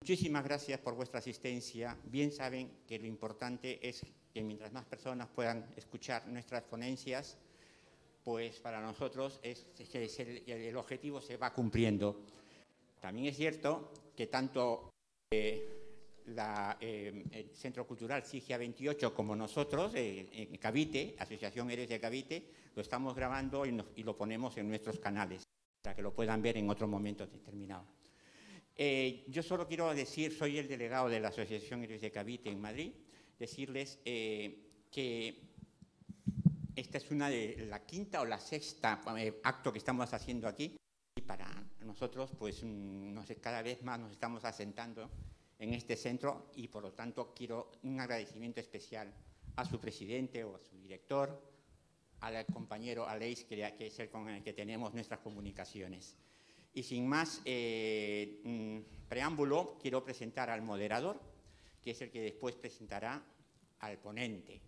Muchísimas gracias por vuestra asistencia. Bien saben que lo importante es que mientras más personas puedan escuchar nuestras ponencias, pues para nosotros el objetivo se va cumpliendo. También es cierto que tanto el Centro Cultural Sigia 28 como nosotros, en Cavite, Asociación Héroes de Cavite, lo estamos grabando y lo ponemos en nuestros canales para que lo puedan ver en otro momento determinado. Yo solo quiero decir, soy el delegado de la Asociación Héroes de Cavite en Madrid, decirles que esta es la quinta o la sexta acto que estamos haciendo aquí y para nosotros pues cada vez más nos estamos asentando en este centro y por lo tanto quiero un agradecimiento especial a su presidente o a su director, al compañero Aleix, que es el con el que tenemos nuestras comunicaciones. Y sin más preámbulo, quiero presentar al moderador, que es el que después presentará al ponente.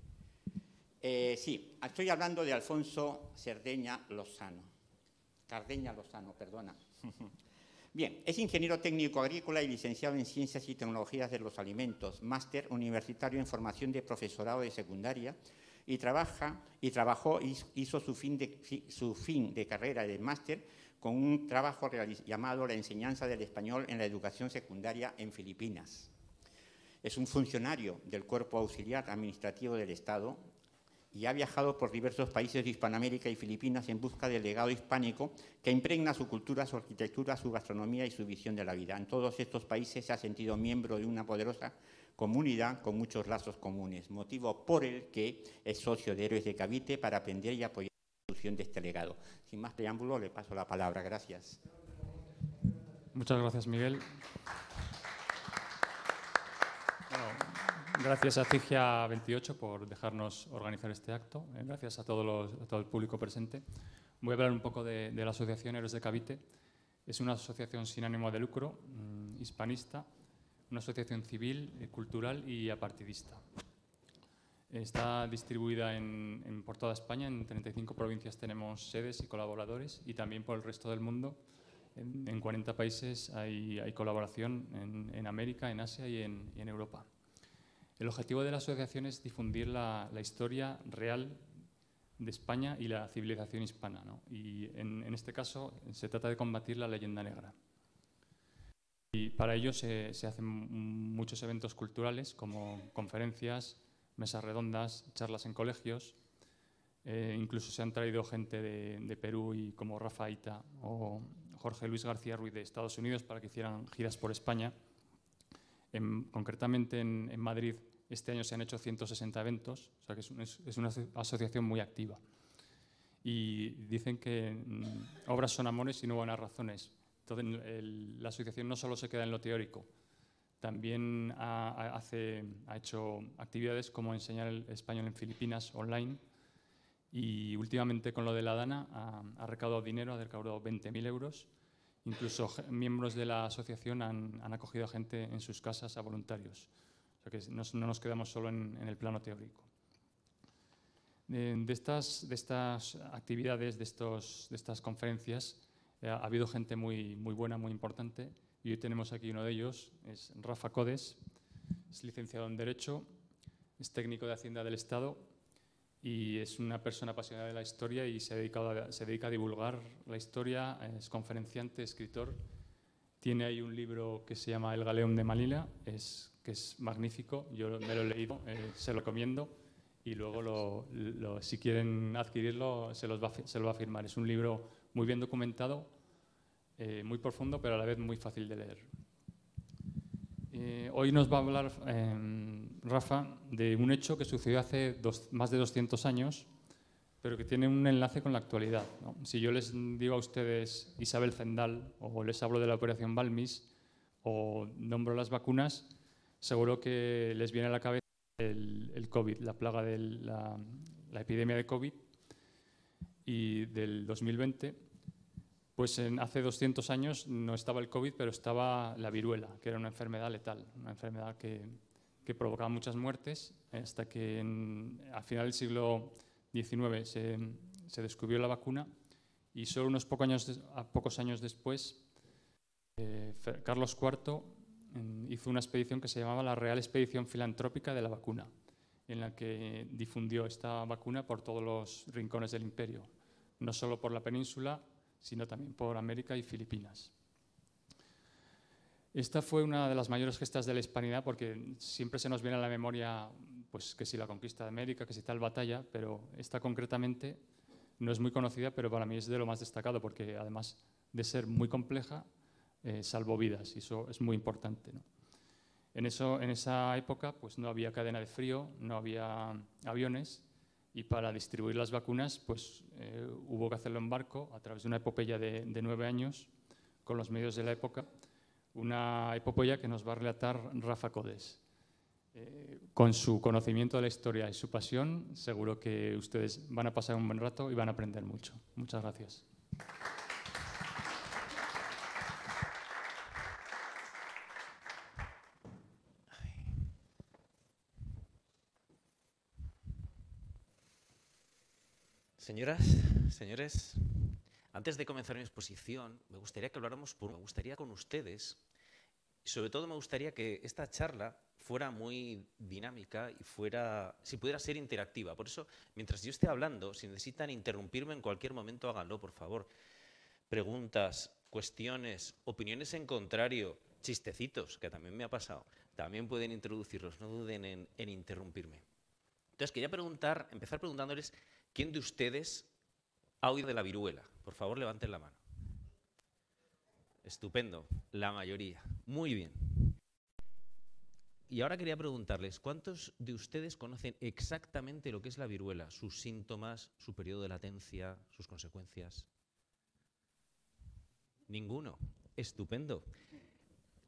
Sí, estoy hablando de Alfonso Cardeña Lozano, perdona. Bien, es ingeniero técnico agrícola y licenciado en Ciencias y Tecnologías de los Alimentos, máster universitario en formación de profesorado de secundaria y hizo su fin de carrera de máster con un trabajo llamado La enseñanza del español en la educación secundaria en Filipinas. Es un funcionario del Cuerpo Auxiliar Administrativo del Estado y ha viajado por diversos países de Hispanoamérica y Filipinas en busca del legado hispánico que impregna su cultura, su arquitectura, su gastronomía y su visión de la vida. En todos estos países se ha sentido miembro de una poderosa comunidad con muchos lazos comunes, motivo por el que es socio de Héroes de Cavite para aprender y apoyar la difusión de este legado. Sin más preámbulo, le paso la palabra. Gracias. Muchas gracias, Miguel. Gracias a Sigia 28 por dejarnos organizar este acto. Gracias a todo el público presente. Voy a hablar un poco de la Asociación Héroes de Cavite. Es una asociación sin ánimo de lucro, hispanista, una asociación civil, cultural y apartidista. Está distribuida por toda España. En 35 provincias tenemos sedes y colaboradores y también por el resto del mundo. En 40 países hay colaboración en América, en Asia y en Europa. El objetivo de la asociación es difundir la historia real de España y la civilización hispana, ¿no? Y en este caso se trata de combatir la leyenda negra. Y para ello se hacen muchos eventos culturales como conferencias, mesas redondas, charlas en colegios. Incluso se han traído gente de Perú y como Rafa Aita o Jorge Luis García Ruiz de Estados Unidos para que hicieran giras por España. Concretamente en Madrid este año se han hecho 160 eventos, o sea que es una asociación muy activa. Y dicen que obras son amores y no buenas razones. Entonces la asociación no solo se queda en lo teórico, también ha hecho actividades como enseñar el español en Filipinas online y últimamente con lo de la Dana ha recaudado dinero, ha recaudado 20.000 euros. Incluso miembros de la asociación han acogido a gente en sus casas a voluntarios. O sea que no nos quedamos solo en el plano teórico. De estas actividades, de estas conferencias, ha habido gente muy buena, muy importante. Y hoy tenemos aquí uno de ellos, es Rafa Codes, es licenciado en Derecho, es técnico de Hacienda del Estado y es una persona apasionada de la historia y se dedica a divulgar la historia, es conferenciante, escritor. Tiene ahí un libro que se llama El Galeón de Manila, que es magnífico, yo me lo he leído, se lo recomiendo y luego si quieren adquirirlo se lo va a firmar. Es un libro muy bien documentado, muy profundo, pero a la vez muy fácil de leer. Hoy nos va a hablar Rafa de un hecho que sucedió hace más de 200 años, pero que tiene un enlace con la actualidad, ¿no? Si yo les digo a ustedes Isabel Zendal o les hablo de la Operación Balmis o nombro las vacunas, seguro que les viene a la cabeza el COVID, la plaga de la epidemia de COVID y del 2020. Pues hace 200 años no estaba el COVID, pero estaba la viruela, que era una enfermedad letal, una enfermedad que provocaba muchas muertes, hasta que a final del siglo XIX se descubrió la vacuna y solo unos pocos años después Carlos IV hizo una expedición que se llamaba la Real Expedición Filantrópica de la Vacuna, en la que difundió esta vacuna por todos los rincones del imperio, no solo por la península, sino también por América y Filipinas. Esta fue una de las mayores gestas de la hispanidad, porque siempre se nos viene a la memoria pues, que si la conquista de América, que si tal batalla, pero esta concretamente no es muy conocida, pero para mí es de lo más destacado, porque además de ser muy compleja, salvó vidas, y eso es muy importante, ¿no? En esa época pues, no había cadena de frío, no había aviones, y para distribuir las vacunas pues, hubo que hacerlo en barco a través de una epopeya de 9 años con los medios de la época, una epopeya que nos va a relatar Rafa Codes. Con su conocimiento de la historia y su pasión, seguro que ustedes van a pasar un buen rato y van a aprender mucho. Muchas gracias. Señoras, señores, antes de comenzar mi exposición, me gustaría que habláramos me gustaría con ustedes, y sobre todo me gustaría que esta charla fuera muy dinámica y si pudiera ser interactiva. Por eso, mientras yo esté hablando, si necesitan interrumpirme en cualquier momento, háganlo, por favor. Preguntas, cuestiones, opiniones en contrario, chistecitos, que también me ha pasado, también pueden introducirlos, no duden en interrumpirme. Entonces, quería empezar preguntándoles, ¿quién de ustedes ha oído de la viruela? Por favor, levanten la mano. Estupendo, la mayoría. Muy bien. Y ahora quería preguntarles, ¿cuántos de ustedes conocen exactamente lo que es la viruela? Sus síntomas, su periodo de latencia, sus consecuencias. Ninguno. Estupendo.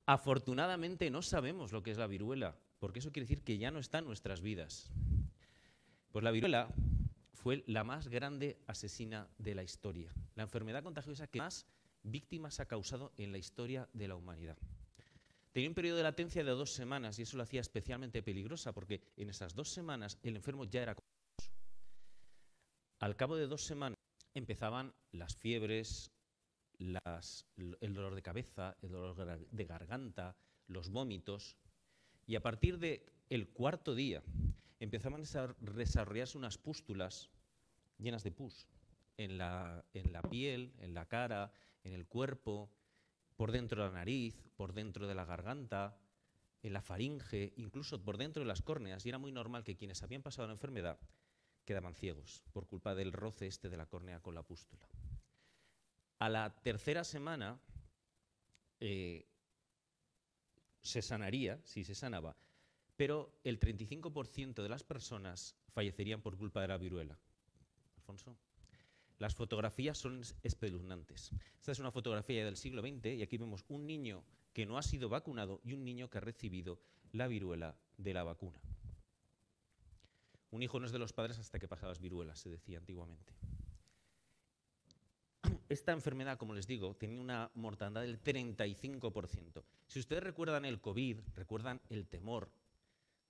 Afortunadamente no sabemos lo que es la viruela, porque eso quiere decir que ya no está en nuestras vidas. Pues la viruela fue la más grande asesina de la historia, la enfermedad contagiosa que más víctimas ha causado en la historia de la humanidad. Tenía un periodo de latencia de 2 semanas y eso lo hacía especialmente peligrosa, porque en esas 2 semanas el enfermo ya era contagioso. Al cabo de 2 semanas empezaban las fiebres, el dolor de cabeza, el dolor de garganta, los vómitos, y a partir del 4.º día empezaban a desarrollarse unas pústulas llenas de pus en la piel, en la cara, en el cuerpo, por dentro de la nariz, por dentro de la garganta, en la faringe, incluso por dentro de las córneas, y era muy normal que quienes habían pasado la enfermedad quedaban ciegos por culpa del roce de la córnea con la pústula. A la 3.ª semana se sanaría, sí se sanaba, pero el 35% de las personas fallecerían por culpa de la viruela. Alfonso. Las fotografías son espeluznantes. Esta es una fotografía del siglo XX y aquí vemos un niño que no ha sido vacunado y un niño que ha recibido la viruela de la vacuna. Un hijo no es de los padres hasta que pasabas viruelas, se decía antiguamente. Esta enfermedad, como les digo, tenía una mortandad del 35%. Si ustedes recuerdan el COVID, recuerdan el temor,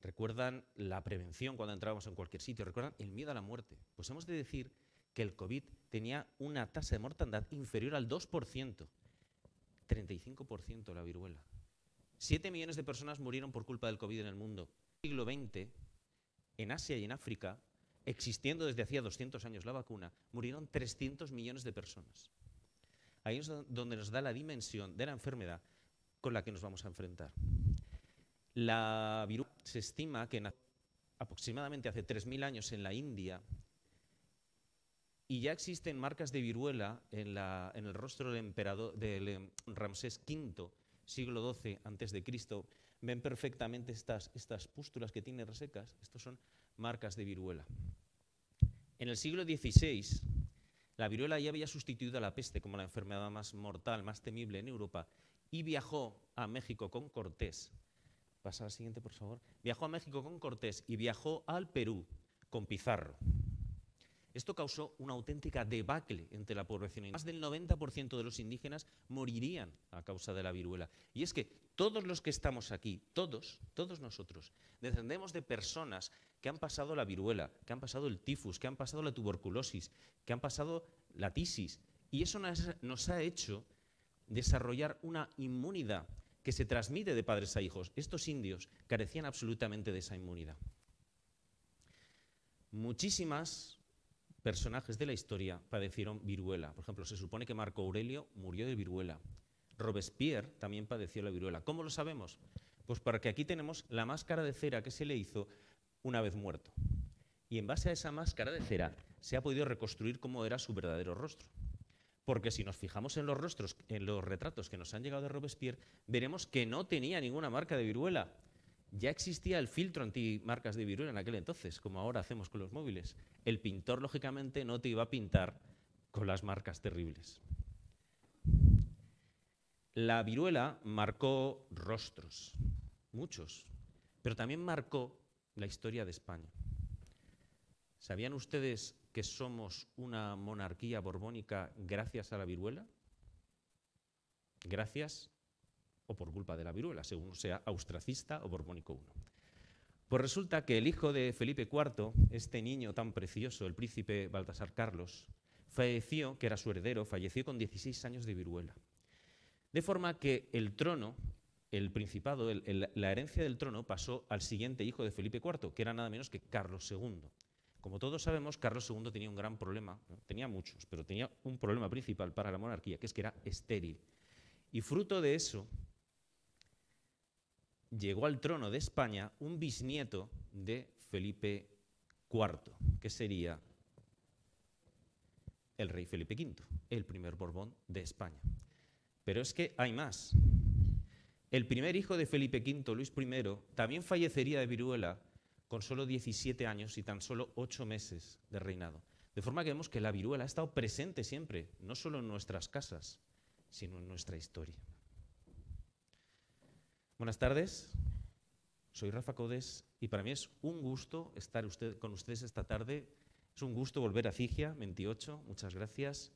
recuerdan la prevención cuando entrábamos en cualquier sitio, recuerdan el miedo a la muerte, pues hemos de decir que el COVID tenía una tasa de mortandad inferior al 2%, 35% la viruela. 7 millones de personas murieron por culpa del COVID en el mundo. En el siglo XX, en Asia y en África, existiendo desde hacía 200 años la vacuna, murieron 300 millones de personas. Ahí es donde nos da la dimensión de la enfermedad con la que nos vamos a enfrentar. La viruela se estima que nació aproximadamente hace 3.000 años en la India y ya existen marcas de viruela en el rostro del emperador del Ramsés V, siglo XII a.C. Ven perfectamente estas pústulas que tiene resecas. Estos son marcas de viruela. En el siglo XVI, la viruela ya había sustituido a la peste como la enfermedad más mortal, más temible en Europa, y viajó a México con Cortés. Pasa a la siguiente, por favor. Viajó a México con Cortés y viajó al Perú con Pizarro. Esto causó una auténtica debacle entre la población. Más del 90% de los indígenas morirían a causa de la viruela. Y es que todos los que estamos aquí, todos nosotros, descendemos de personas que han pasado la viruela, que han pasado el tifus, que han pasado la tuberculosis, que han pasado la tisis. Y eso nos ha hecho desarrollar una inmunidad que se transmite de padres a hijos. Estos indios carecían absolutamente de esa inmunidad. Muchísimas personajes de la historia padecieron viruela. Por ejemplo, se supone que Marco Aurelio murió de viruela. Robespierre también padeció la viruela. ¿Cómo lo sabemos? Pues porque aquí tenemos la máscara de cera que se le hizo una vez muerto. Y en base a esa máscara de cera se ha podido reconstruir cómo era su verdadero rostro. Porque si nos fijamos en los rostros, en los retratos que nos han llegado de Robespierre, veremos que no tenía ninguna marca de viruela. Ya existía el filtro antimarcas de viruela en aquel entonces, como ahora hacemos con los móviles. El pintor, lógicamente, no te iba a pintar con las marcas terribles. La viruela marcó rostros, muchos, pero también marcó la historia de España. ¿Sabían ustedes que somos una monarquía borbónica gracias a la viruela? Gracias o por culpa de la viruela, según sea austracista o borbónico I. Pues resulta que el hijo de Felipe IV, este niño tan precioso, el príncipe Baltasar Carlos, falleció, que era su heredero, falleció con 16 años de viruela. De forma que el trono, el principado, la herencia del trono pasó al siguiente hijo de Felipe IV, que era nada menos que Carlos II. Como todos sabemos, Carlos II tenía un gran problema, ¿no? Tenía muchos, pero tenía un problema principal para la monarquía, que es que era estéril. Y fruto de eso, llegó al trono de España un bisnieto de Felipe IV, que sería el rey Felipe V, el primer Borbón de España. Pero es que hay más. El primer hijo de Felipe V, Luis I, también fallecería de viruela con solo 17 años y tan solo 8 meses de reinado. De forma que vemos que la viruela ha estado presente siempre, no solo en nuestras casas, sino en nuestra historia. Buenas tardes, soy Rafa Codes y para mí es un gusto estar con ustedes esta tarde. Es un gusto volver a Cigia 28, muchas gracias.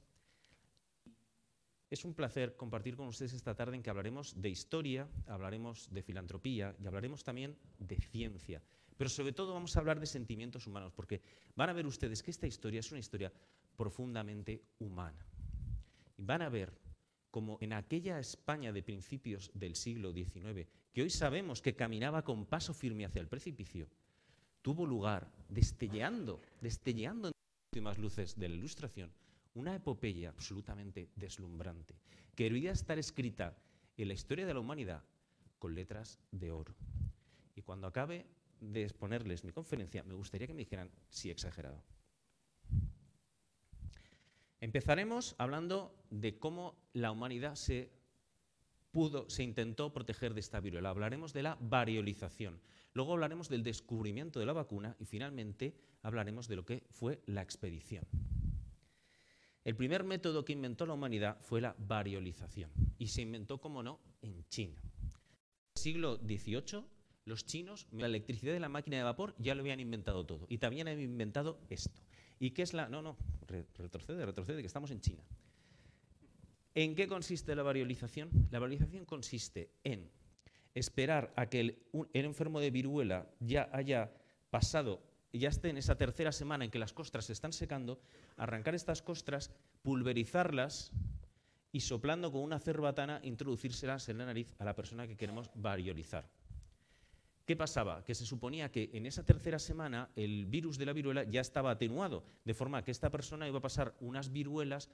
Es un placer compartir con ustedes esta tarde en que hablaremos de historia, hablaremos de filantropía y hablaremos también de ciencia. Pero sobre todo vamos a hablar de sentimientos humanos, porque van a ver ustedes que esta historia es una historia profundamente humana. Y van a ver como en aquella España de principios del siglo XIX, que hoy sabemos que caminaba con paso firme hacia el precipicio, tuvo lugar, destellando en las últimas luces de la Ilustración, una epopeya absolutamente deslumbrante, que debería estar escrita en la historia de la humanidad con letras de oro. Y cuando acabe de exponerles mi conferencia, me gustaría que me dijeran si he exagerado. Empezaremos hablando de cómo la humanidad se intentó proteger de esta viruela. Hablaremos de la variolización. Luego hablaremos del descubrimiento de la vacuna y finalmente hablaremos de lo que fue la expedición. El primer método que inventó la humanidad fue la variolización y se inventó, como no, en China. En el siglo XVIII, los chinos, la electricidad de la máquina de vapor ya lo habían inventado todo y también habían inventado esto. ¿Y qué es la...? No, retrocede, que estamos en China. ¿En qué consiste la variolización? La variolización consiste en esperar a que el enfermo de viruela ya haya pasado, ya esté en esa tercera semana en que las costras se están secando, arrancar estas costras, pulverizarlas y soplando con una cerbatana introducírselas en la nariz a la persona que queremos variolizar. ¿Qué pasaba? Que se suponía que en esa tercera semana el virus de la viruela ya estaba atenuado, de forma que esta persona iba a pasar unas viruelas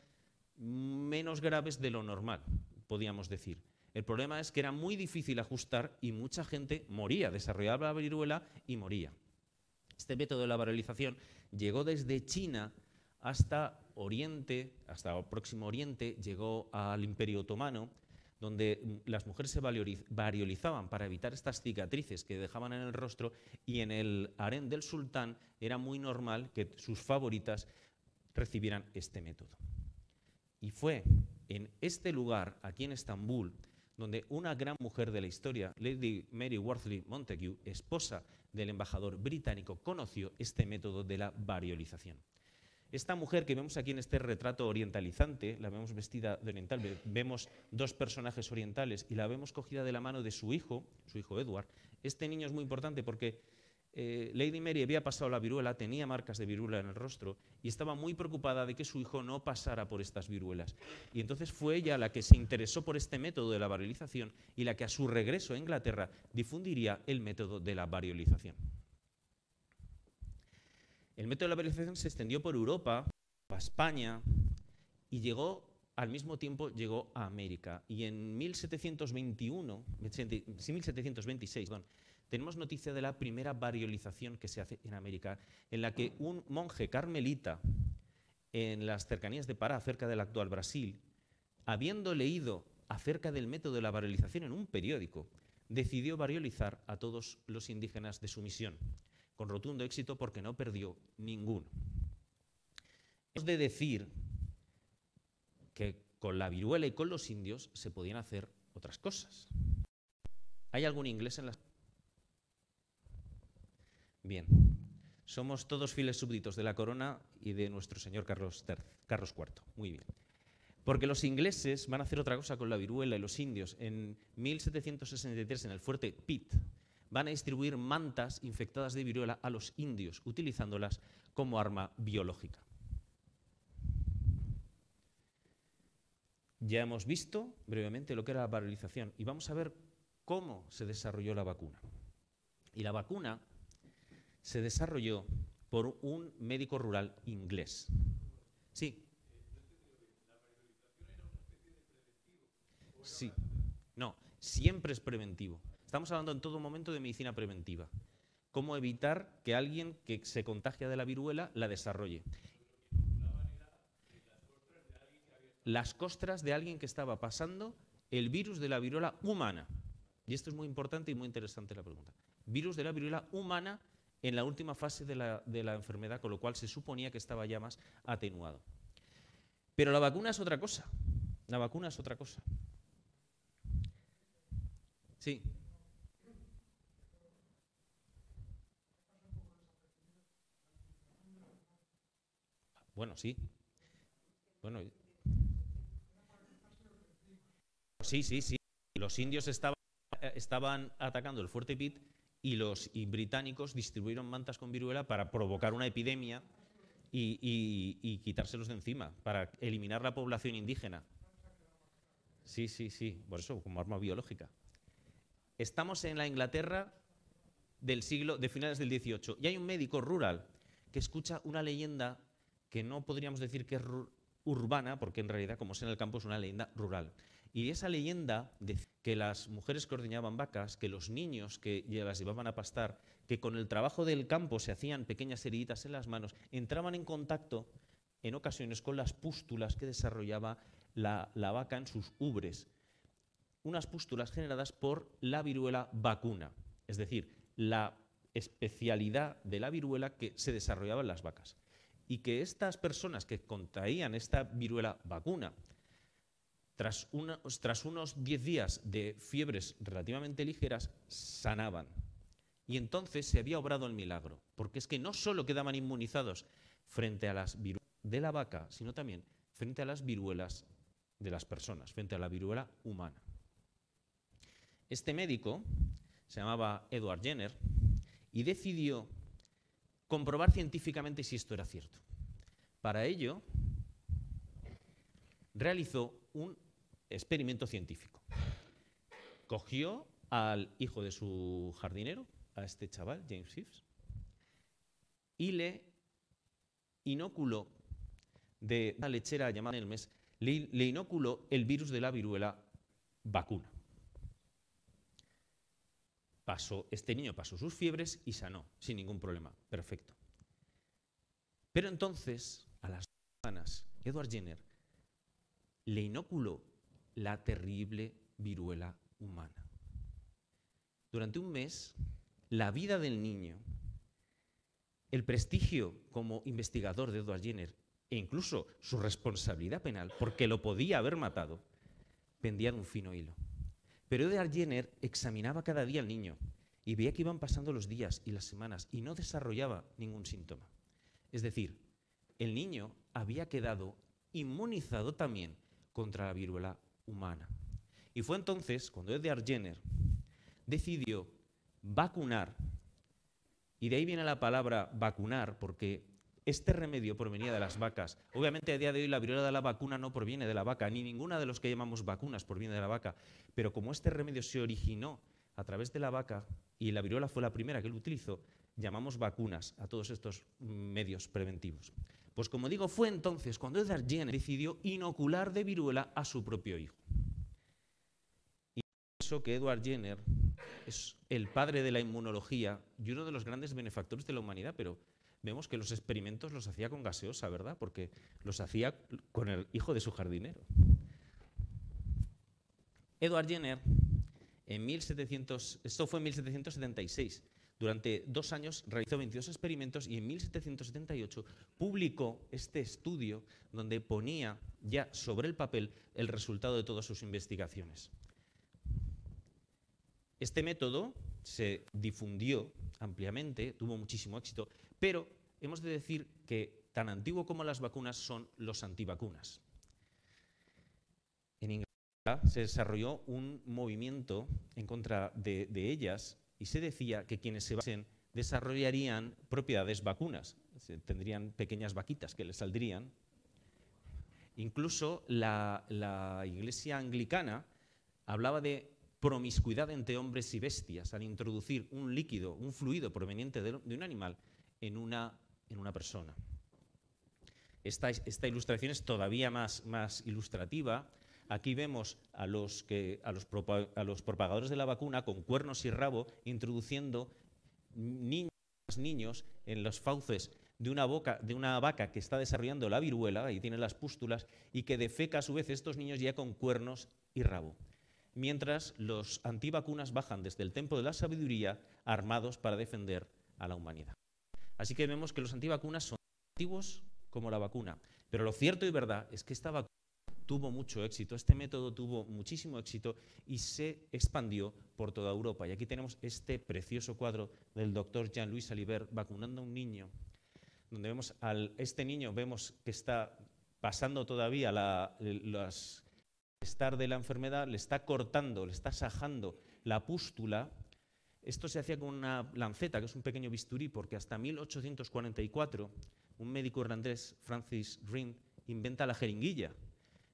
menos graves de lo normal, podríamos decir. El problema es que era muy difícil ajustar y mucha gente moría, desarrollaba la viruela y moría. Este método de la variolización llegó desde China hasta Oriente, hasta el Próximo Oriente, llegó al Imperio Otomano, donde las mujeres se variolizaban para evitar estas cicatrices que dejaban en el rostro, y en el harén del sultán era muy normal que sus favoritas recibieran este método. Y fue en este lugar, aquí en Estambul, donde una gran mujer de la historia, Lady Mary Wortley Montagu, esposa del embajador británico, conoció este método de la variolización. Esta mujer que vemos aquí en este retrato orientalizante, la vemos vestida de oriental, vemos dos personajes orientales y la vemos cogida de la mano de su hijo Edward. Este niño es muy importante porque Lady Mary había pasado la viruela, tenía marcas de viruela en el rostro y estaba muy preocupada de que su hijo no pasara por estas viruelas. Y entonces fue ella la que se interesó por este método de la variolización y la que a su regreso a Inglaterra difundiría el método de la variolización. El método de la variolización se extendió por Europa, a España y al mismo tiempo llegó a América. Y en 1726, tenemos noticia de la primera variolización que se hace en América, en la que un monje carmelita en las cercanías de Pará, cerca del actual Brasil, habiendo leído acerca del método de la variolización en un periódico, decidió variolizar a todos los indígenas de su misión, con rotundo éxito porque no perdió ninguno. Hemos de decir que con la viruela y con los indios se podían hacer otras cosas. ¿Hay algún inglés en las... Bien, somos todos fieles súbditos de la corona y de nuestro señor Carlos IV. Muy bien. Porque los ingleses van a hacer otra cosa con la viruela y los indios. En 1763, en el fuerte Pitt, van a distribuir mantas infectadas de viruela a los indios, utilizándolas como arma biológica. Ya hemos visto brevemente lo que era la variolización y vamos a ver cómo se desarrolló la vacuna. Y la vacuna se desarrolló por un médico rural inglés. Sí. Sí. No, siempre es preventivo. Estamos hablando en todo momento de medicina preventiva. Cómo evitar que alguien que se contagia de la viruela la desarrolle. Las costras de alguien que estaba pasando el virus de la viruela humana. Y esto es muy importante y muy interesante la pregunta. Virus de la viruela humana en la última fase de la enfermedad, con lo cual se suponía que estaba ya más atenuado. Pero la vacuna es otra cosa. La vacuna es otra cosa. Sí. Bueno, sí. Bueno, sí. Los indios estaban atacando el fuerte Pitt y los británicos distribuyeron mantas con viruela para provocar una epidemia y quitárselos de encima, para eliminar la población indígena. Sí, por eso, como arma biológica. Estamos en la Inglaterra de finales del XVIII y hay un médico rural que escucha una leyenda que no podríamos decir que es urbana, porque en realidad, como es en el campo, es una leyenda rural. Y esa leyenda decía que las mujeres que ordeñaban vacas, que los niños que las llevaban a pastar, que con el trabajo del campo se hacían pequeñas heriditas en las manos, entraban en contacto en ocasiones con las pústulas que desarrollaba la vaca en sus ubres. Unas pústulas generadas por la viruela vacuna, es decir, la especialidad de la viruela que se desarrollaba en las vacas. Y que estas personas que contraían esta viruela vacuna, tras unos 10 días de fiebres relativamente ligeras, sanaban. Y entonces se había obrado el milagro, porque es que no solo quedaban inmunizados frente a las viruelas de la vaca, sino también frente a las viruelas de las personas, frente a la viruela humana. Este médico se llamaba Edward Jenner y decidió comprobar científicamente si esto era cierto. Para ello, realizó un experimento científico. Cogió al hijo de su jardinero, a este chaval, James Phipps, y le inoculó de una lechera llamada Elmes, le inoculó el virus de la viruela vacuna. Este niño pasó sus fiebres y sanó sin ningún problema. Perfecto. Pero entonces, a las 2 semanas, Edward Jenner le inoculó la terrible viruela humana. Durante un mes, la vida del niño, el prestigio como investigador de Edward Jenner e incluso su responsabilidad penal, porque lo podía haber matado, pendía de un fino hilo. Pero Edward Jenner examinaba cada día al niño y veía que iban pasando los días y las semanas y no desarrollaba ningún síntoma. Es decir, el niño había quedado inmunizado también contra la viruela humana. Y fue entonces cuando Edward Jenner decidió vacunar Y de ahí viene la palabra vacunar, porque este remedio provenía de las vacas. Obviamente a día de hoy la viruela de la vacuna no proviene de la vaca, ni ninguna de los que llamamos vacunas proviene de la vaca, pero como este remedio se originó a través de la vaca y la viruela fue la primera que lo utilizó, llamamos vacunas a todos estos medios preventivos. Pues como digo, fue entonces cuando Edward Jenner decidió inocular de viruela a su propio hijo. Y eso que Edward Jenner es el padre de la inmunología y uno de los grandes benefactores de la humanidad, pero vemos que los experimentos los hacía con gaseosa, ¿verdad? Porque los hacía con el hijo de su jardinero. Edward Jenner, esto fue en 1776, durante 2 años realizó 22 experimentos y en 1778 publicó este estudio donde ponía ya sobre el papel el resultado de todas sus investigaciones. Este método se difundió ampliamente, tuvo muchísimo éxito, pero hemos de decir que tan antiguo como las vacunas son los antivacunas. En Inglaterra se desarrolló un movimiento en contra de ellas y se decía que quienes se vacunasen desarrollarían propiedades vacunas, tendrían pequeñas vaquitas que les saldrían. Incluso la Iglesia anglicana hablaba de promiscuidad entre hombres y bestias al introducir un líquido, un fluido proveniente de un animal en una persona. Esta ilustración es todavía más ilustrativa. Aquí vemos a los propagadores de la vacuna con cuernos y rabo introduciendo niños en los fauces de una vaca que está desarrollando la viruela, ahí tienen las pústulas, y que defeca a su vez estos niños ya con cuernos y rabo. Mientras los antivacunas bajan desde el templo de la sabiduría armados para defender a la humanidad. Así que vemos que los antivacunas son antiguos como la vacuna. Pero lo cierto y verdad es que esta vacuna tuvo mucho éxito, este método tuvo muchísimo éxito y se expandió por toda Europa. Y aquí tenemos este precioso cuadro del doctor Jean-Louis Salibert vacunando a un niño, donde vemos este niño vemos que está pasando todavía estar de la enfermedad, le está cortando, le está sajando la pústula. Esto se hacía con una lanceta, que es un pequeño bisturí, porque hasta 1844 un médico irlandés, Francis Rhind, inventa la jeringuilla.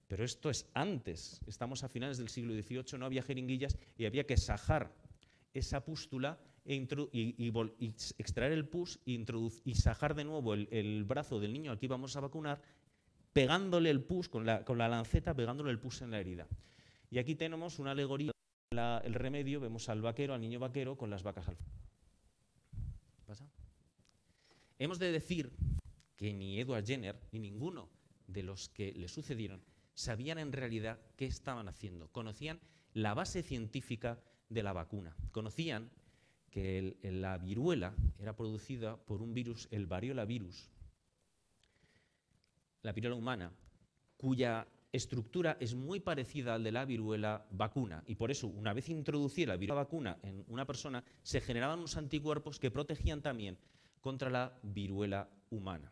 Pero esto es antes, estamos a finales del siglo XVIII, no había jeringuillas y había que sajar esa pústula y extraer el pus y sajar de nuevo el brazo del niño al que íbamos a vacunar, pegándole el pus, con la lanceta, pegándole el pus en la herida. Y aquí tenemos una alegoría, el remedio, vemos al niño vaquero con las vacas al fondo. ¿Pasa? Hemos de decir que ni Edward Jenner ni ninguno de los que le sucedieron sabían en realidad qué estaban haciendo. Conocían la base científica de la vacuna. Conocían que la viruela era producida por un virus, el variola virus, la viruela humana, cuya estructura es muy parecida al de la viruela vacuna. Y por eso, una vez introducida la viruela vacuna en una persona, se generaban unos anticuerpos que protegían también contra la viruela humana.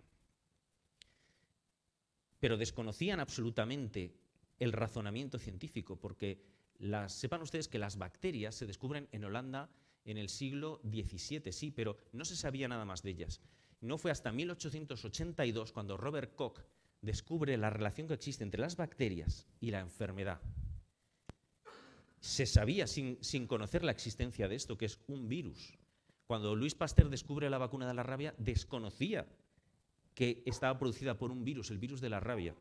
Pero desconocían absolutamente el razonamiento científico, porque sepan ustedes que las bacterias se descubren en Holanda en el siglo XVII, sí, pero no se sabía nada más de ellas. No fue hasta 1882 cuando Robert Koch descubre la relación que existe entre las bacterias y la enfermedad. Se sabía sin conocer la existencia de esto, que es un virus. Cuando Louis Pasteur descubre la vacuna de la rabia, desconocía que estaba producida por un virus, el virus de la rabia.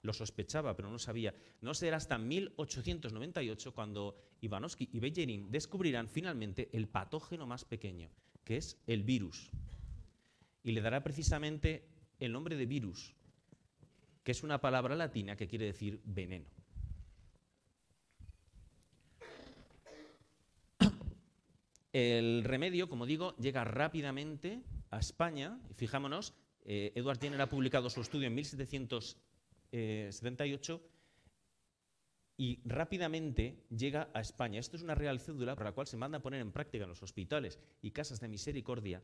Lo sospechaba, pero no sabía. No será hasta 1898 cuando Ivanovsky y Bejerin descubrirán finalmente el patógeno más pequeño, que es el virus. Y le dará precisamente el nombre de virus, que es una palabra latina que quiere decir veneno. El remedio, como digo, llega rápidamente a España. Y fijámonos, Edward Jenner ha publicado su estudio en 1778 y rápidamente llega a España. Esto es una real cédula por la cual se manda a poner en práctica en los hospitales y casas de misericordia,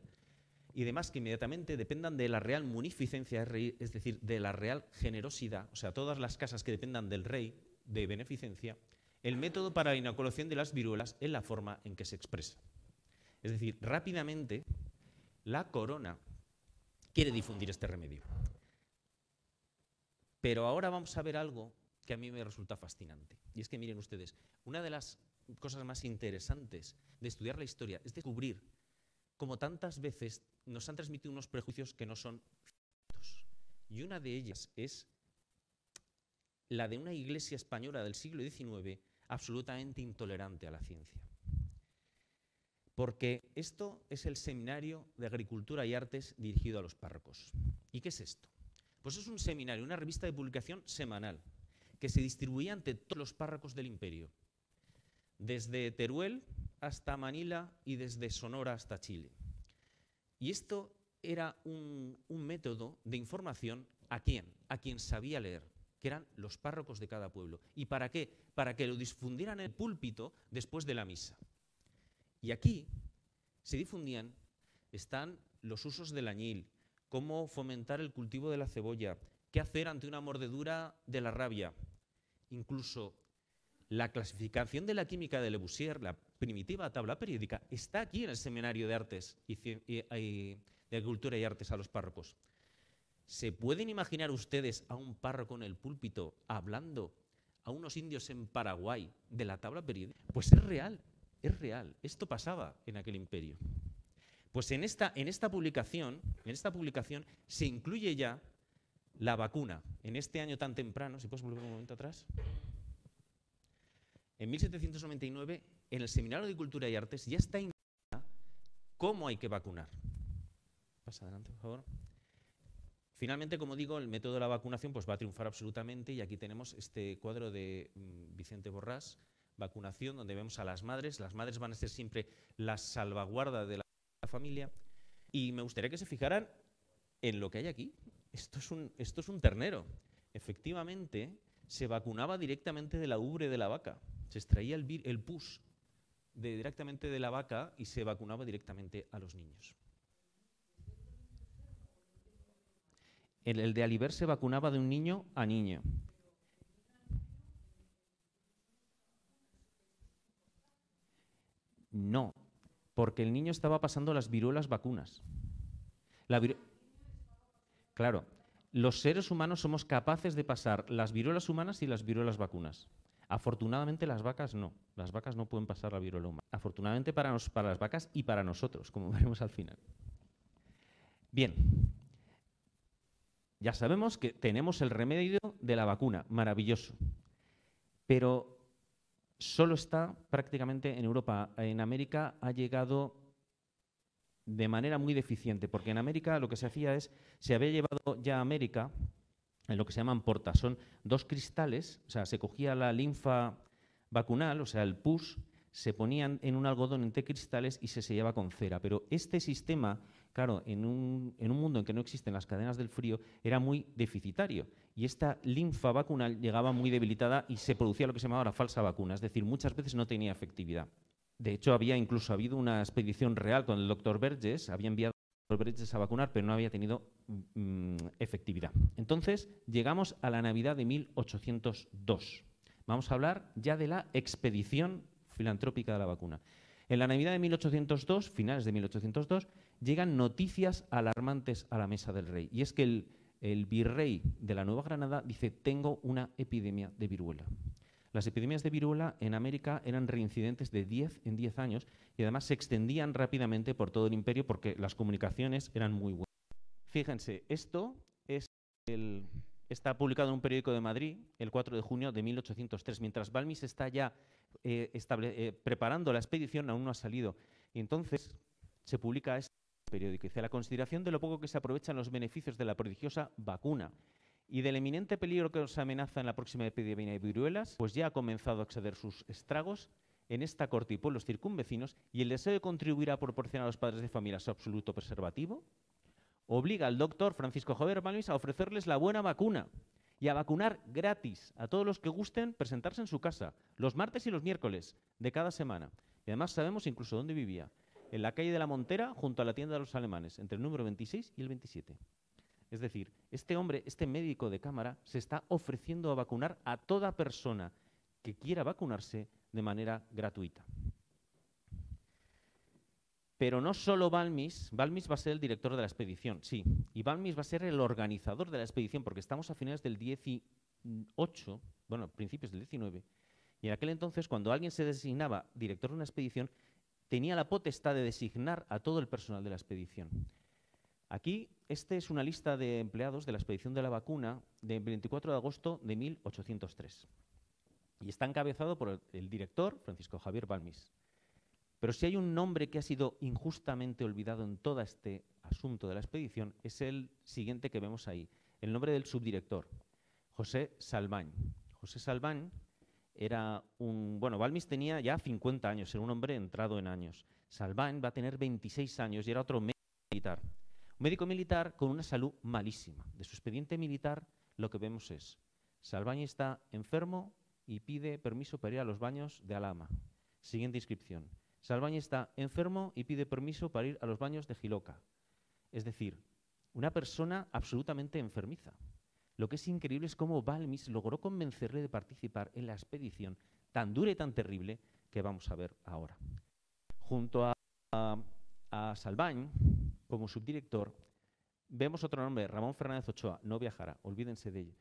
y demás que inmediatamente dependan de la real munificencia del rey, es decir, de la real generosidad, o sea, todas las casas que dependan del rey de beneficencia, el método para la inoculación de las viruelas en la forma en que se expresa. Es decir, rápidamente la corona quiere difundir este remedio. Pero ahora vamos a ver algo que a mí me resulta fascinante. Y es que, miren ustedes, una de las cosas más interesantes de estudiar la historia es descubrir cómo tantas veces nos han transmitido unos prejuicios que no son ciertos. Y una de ellas es la de una iglesia española del siglo XIX absolutamente intolerante a la ciencia. Porque esto es el Seminario de Agricultura y Artes dirigido a los párrocos. ¿Y qué es esto? Pues es un seminario, una revista de publicación semanal que se distribuía ante todos los párrocos del imperio, desde Teruel hasta Manila y desde Sonora hasta Chile. Y esto era un método de información ¿a quién? A quien sabía leer, que eran los párrocos de cada pueblo. ¿Y para qué? Para que lo difundieran en el púlpito después de la misa. Y aquí se difundían, están los usos del añil, cómo fomentar el cultivo de la cebolla, qué hacer ante una mordedura de la rabia. Incluso la clasificación de la química de Lavoisier, la primitiva tabla periódica, está aquí en el Seminario de Artes y de Agricultura y Artes a los párrocos. ¿Se pueden imaginar ustedes a un párroco en el púlpito hablando a unos indios en Paraguay de la tabla periódica? Pues es real, es real. Esto pasaba en aquel imperio. Pues en esta publicación se incluye ya la vacuna. En este año tan temprano, si puedes volver un momento atrás. En 1799, en el Seminario de Cultura y Artes ya está indicada cómo hay que vacunar. Pasa adelante, por favor. Finalmente, como digo, el método de la vacunación pues, va a triunfar absolutamente y aquí tenemos este cuadro de Vicente Borrás, vacunación, donde vemos a las madres. Las madres van a ser siempre la salvaguarda de la familia y me gustaría que se fijaran en lo que hay aquí. Esto es un ternero. Efectivamente, se vacunaba directamente de la ubre de la vaca. Se extraía el pus directamente de la vaca y se vacunaba directamente a los niños. El de Aliber se vacunaba de un niño a niño. No, porque el niño estaba pasando las viruelas vacunas. Claro, los seres humanos somos capaces de pasar las viruelas humanas y las viruelas vacunas. Afortunadamente las vacas no. Las vacas no pueden pasar la viruela humana. Afortunadamente para las vacas y para nosotros, como veremos al final. Bien. Ya sabemos que tenemos el remedio de la vacuna, maravilloso, pero solo está prácticamente en Europa. En América ha llegado de manera muy deficiente, porque en América lo que se hacía es, se había llevado ya a América, en lo que se llaman portas, son 2 cristales, o sea, se cogía la linfa vacunal, o sea, el pus, se ponían en un algodón entre cristales y se sellaba con cera, pero este sistema, claro, en un mundo en que no existen las cadenas del frío, era muy deficitario. Y esta linfa vacunal llegaba muy debilitada y se producía lo que se llamaba la falsa vacuna, es decir, muchas veces no tenía efectividad. De hecho, había incluso habido una expedición real con el doctor Verges, había enviado al doctor Verges a vacunar, pero no había tenido efectividad. Entonces, llegamos a la Navidad de 1802. Vamos a hablar ya de la expedición filantrópica de la vacuna. En la Navidad de 1802, finales de 1802, llegan noticias alarmantes a la mesa del rey. Y es que el virrey de la Nueva Granada dice, tengo una epidemia de viruela. Las epidemias de viruela en América eran reincidentes de 10 en 10 años y además se extendían rápidamente por todo el imperio porque las comunicaciones eran muy buenas. Fíjense, esto está publicado en un periódico de Madrid el 4 de junio de 1803. Mientras Balmis está ya preparando la expedición, aún no ha salido. Y entonces se publica este periódico. Dice, la consideración de lo poco que se aprovechan los beneficios de la prodigiosa vacuna y del eminente peligro que os amenaza en la próxima epidemia de viruelas, pues ya ha comenzado a exceder sus estragos en esta corte y pueblos circunvecinos, y el deseo de contribuir a proporcionar a los padres de familia su absoluto preservativo obliga al doctor Francisco Javier Balmis a ofrecerles la buena vacuna y a vacunar gratis a todos los que gusten presentarse en su casa, los martes y los miércoles de cada semana. Y además sabemos incluso dónde vivía, en la calle de la Montera, junto a la tienda de los alemanes, entre el número 26 y el 27. Es decir, este hombre, este médico de cámara, se está ofreciendo a vacunar a toda persona que quiera vacunarse de manera gratuita. Pero no solo Balmis va a ser el director de la expedición, sí, y Balmis va a ser el organizador de la expedición, porque estamos a finales del 18, bueno, principios del 19, y en aquel entonces, cuando alguien se designaba director de una expedición, tenía la potestad de designar a todo el personal de la expedición. Aquí, esta es una lista de empleados de la expedición de la vacuna del 24 de agosto de 1803, y está encabezado por el director, Francisco Javier Balmis. Pero si hay un nombre que ha sido injustamente olvidado en todo este asunto de la expedición, es el siguiente que vemos ahí, el nombre del subdirector, José Salvany. José Salvany era bueno, Balmis tenía ya 50 años, era un hombre entrado en años. Salvany va a tener 26 años y era otro médico militar. Un médico militar con una salud malísima. De su expediente militar lo que vemos es, Salvany está enfermo y pide permiso para ir a los baños de Alhama. Siguiente inscripción. Salvany está enfermo y pide permiso para ir a los baños de Jiloca. Es decir, una persona absolutamente enfermiza. Lo que es increíble es cómo Balmis logró convencerle de participar en la expedición tan dura y tan terrible que vamos a ver ahora. Junto a Salvany, como subdirector, vemos otro nombre, Ramón Fernández Ochoa, no viajará, olvídense de ello.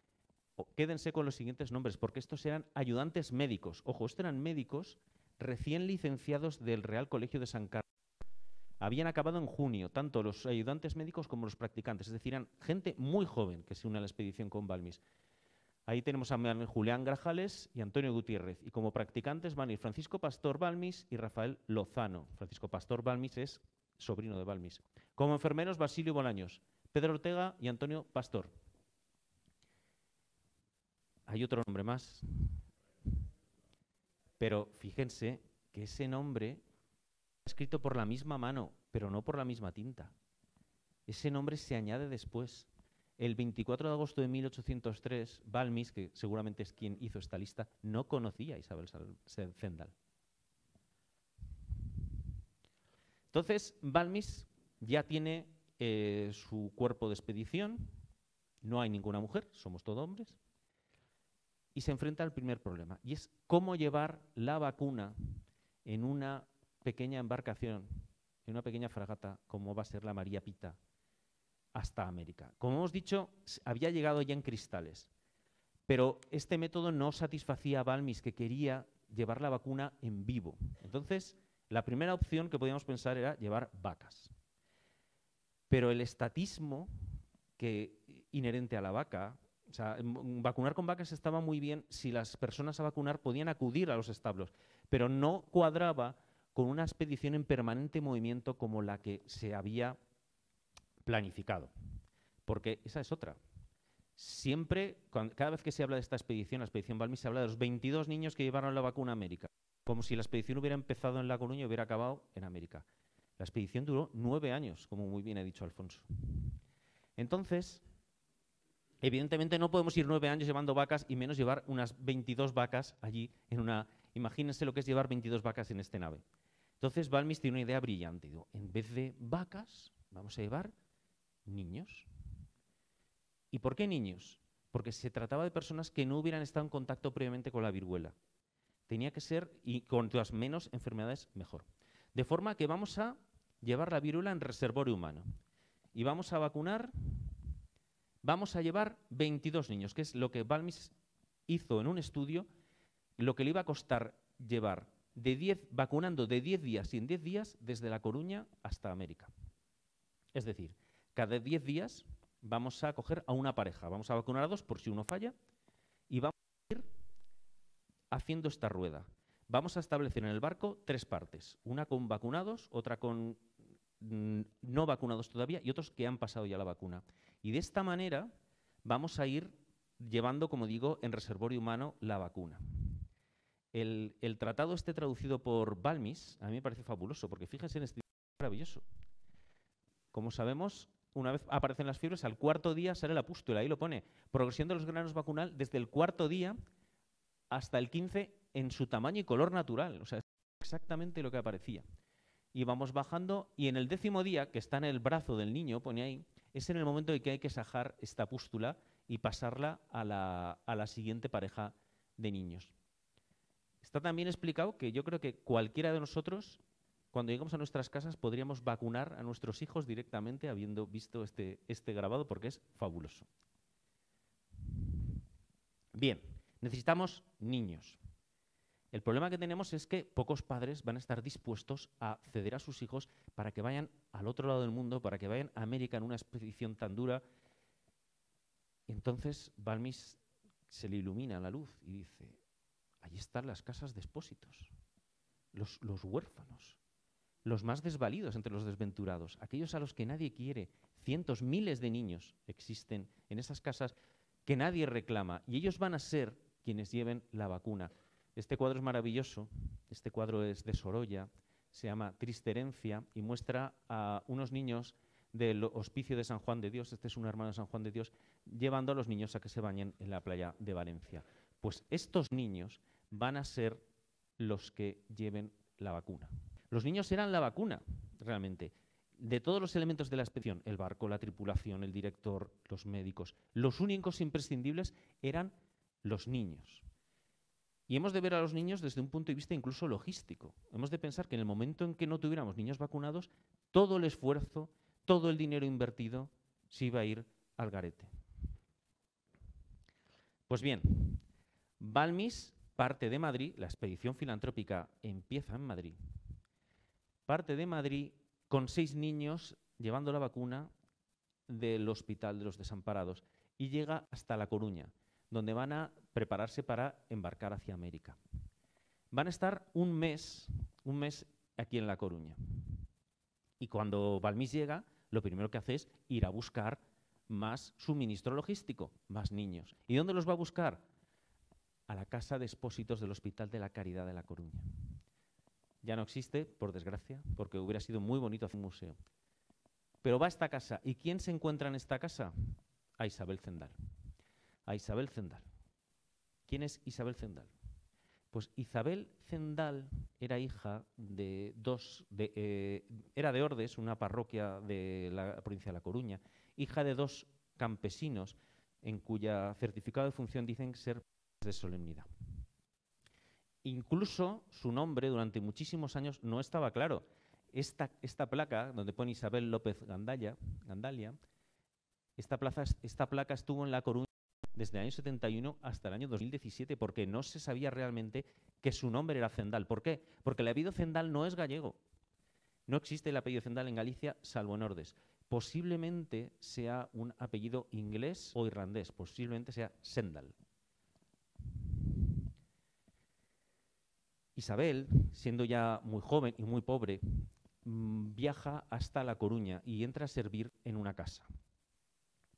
Quédense con los siguientes nombres, porque estos eran ayudantes médicos. Ojo, estos eran médicos recién licenciados del Real Colegio de San Carlos. Habían acabado en junio, tanto los ayudantes médicos como los practicantes, es decir, eran gente muy joven que se une a la expedición con Balmis. Ahí tenemos a Julián Grajales y Antonio Gutiérrez, y como practicantes van a ir Francisco Pastor Balmis y Rafael Lozano. Francisco Pastor Balmis es sobrino de Balmis. Como enfermeros, Basilio Bolaños, Pedro Ortega y Antonio Pastor. Hay otro nombre más. Pero fíjense que ese nombre está escrito por la misma mano, pero no por la misma tinta. Ese nombre se añade después. El 24 de agosto de 1803, Balmis, que seguramente es quien hizo esta lista, no conocía a Isabel Zendal. Entonces, Balmis ya tiene su cuerpo de expedición, no hay ninguna mujer, somos todos hombres, y se enfrenta al primer problema, y es cómo llevar la vacuna en una pequeña embarcación, en una pequeña fragata, como va a ser la María Pita, hasta América. Como hemos dicho, había llegado ya en cristales, pero este método no satisfacía a Balmis, que quería llevar la vacuna en vivo. Entonces, la primera opción que podíamos pensar era llevar vacas. Pero el estatismo inherente a la vaca, o sea, vacunar con vacas estaba muy bien si las personas a vacunar podían acudir a los establos, pero no cuadraba con una expedición en permanente movimiento como la que se había planificado. Porque esa es otra. Siempre, cada vez que se habla de esta expedición, la expedición Balmis, se habla de los 22 niños que llevaron la vacuna a América, como si la expedición hubiera empezado en La Coruña y hubiera acabado en América. La expedición duró 9 años, como muy bien ha dicho Alfonso. Entonces, evidentemente no podemos ir 9 años llevando vacas y menos llevar unas 22 vacas allí en una... Imagínense lo que es llevar 22 vacas en esta nave. Entonces Balmis tiene una idea brillante. Digo, en vez de vacas, vamos a llevar niños. ¿Y por qué niños? Porque se trataba de personas que no hubieran estado en contacto previamente con la viruela. Tenía que ser, y cuantas menos enfermedades, mejor. De forma que vamos a llevar la viruela en reservorio humano. Y vamos a vacunar, vamos a llevar 22 niños, que es lo que Balmis hizo en un estudio, lo que le iba a costar llevar vacunando de 10 días y en 10 días desde La Coruña hasta América. Es decir, cada 10 días vamos a coger a una pareja, vamos a vacunar a 2 por si uno falla y vamos a ir haciendo esta rueda. Vamos a establecer en el barco 3 partes, una con vacunados, otra con no vacunados todavía y otros que han pasado ya la vacuna. Y de esta manera vamos a ir llevando, como digo, en reservorio humano la vacuna. El tratado traducido por Balmis a mí me parece fabuloso, porque fíjense en este maravilloso. Como sabemos, una vez aparecen las fiebres, al 4.º día sale la pústula, ahí lo pone, progresión de los granos vacunal desde el 4.º día hasta el 15 en su tamaño y color natural, o sea, es exactamente lo que aparecía. Y vamos bajando, y en el 10.º día, que está en el brazo del niño, pone ahí, es en el momento en que hay que sajar esta pústula y pasarla a la siguiente pareja de niños. Está también explicado que yo creo que cualquiera de nosotros cuando lleguemos a nuestras casas podríamos vacunar a nuestros hijos directamente habiendo visto este grabado, porque es fabuloso. Bien, necesitamos niños. El problema que tenemos es que pocos padres van a estar dispuestos a ceder a sus hijos para que vayan al otro lado del mundo, para que vayan a América en una expedición tan dura. Entonces Balmis se le ilumina la luz y dice, ahí están las casas de expósitos, los huérfanos, los más desvalidos entre los desventurados, aquellos a los que nadie quiere. Cientos, miles de niños existen en esas casas que nadie reclama, y ellos van a ser quienes lleven la vacuna. Este cuadro es maravilloso, este cuadro es de Sorolla, se llama Triste herencia y muestra a unos niños del Hospicio de San Juan de Dios, este es un hermano de San Juan de Dios, llevando a los niños a que se bañen en la playa de Valencia. Pues estos niños van a ser los que lleven la vacuna. Los niños serán la vacuna, realmente. De todos los elementos de la expedición, el barco, la tripulación, el director, los médicos, los únicos imprescindibles eran los niños. Y hemos de ver a los niños desde un punto de vista incluso logístico. Hemos de pensar que en el momento en que no tuviéramos niños vacunados, todo el esfuerzo, todo el dinero invertido se iba a ir al garete. Pues bien, Balmis parte de Madrid, la expedición filantrópica empieza en Madrid, parte de Madrid con 6 niños llevando la vacuna del Hospital de los Desamparados y llega hasta La Coruña, donde van a prepararse para embarcar hacia América. Van a estar un mes aquí en La Coruña. Y cuando Balmis llega, lo primero que hace es ir a buscar más suministro logístico, más niños. ¿Y dónde los va a buscar? A la Casa de Expósitos del Hospital de la Caridad de La Coruña. Ya no existe, por desgracia, porque hubiera sido muy bonito hacer un museo. Pero va a esta casa. ¿Y quién se encuentra en esta casa? A Isabel Zendal. A Isabel Zendal. ¿Quién es Isabel Zendal? Pues Isabel Zendal era hija de era de Ordes, una parroquia de la provincia de La Coruña, hija de 2 campesinos en cuya certificado de función dicen ser de solemnidad. Incluso su nombre durante muchísimos años no estaba claro. Esta placa, donde pone Isabel López Gandalia, esta placa estuvo en La Coruña desde el año 71 hasta el año 2017, porque no se sabía realmente que su nombre era Zendal. ¿Por qué? Porque el apellido Zendal no es gallego. No existe el apellido Zendal en Galicia, salvo en Ordes. Posiblemente sea un apellido inglés o irlandés, posiblemente sea Sendal. Isabel, siendo ya muy joven y muy pobre, viaja hasta La Coruña y entra a servir en una casa.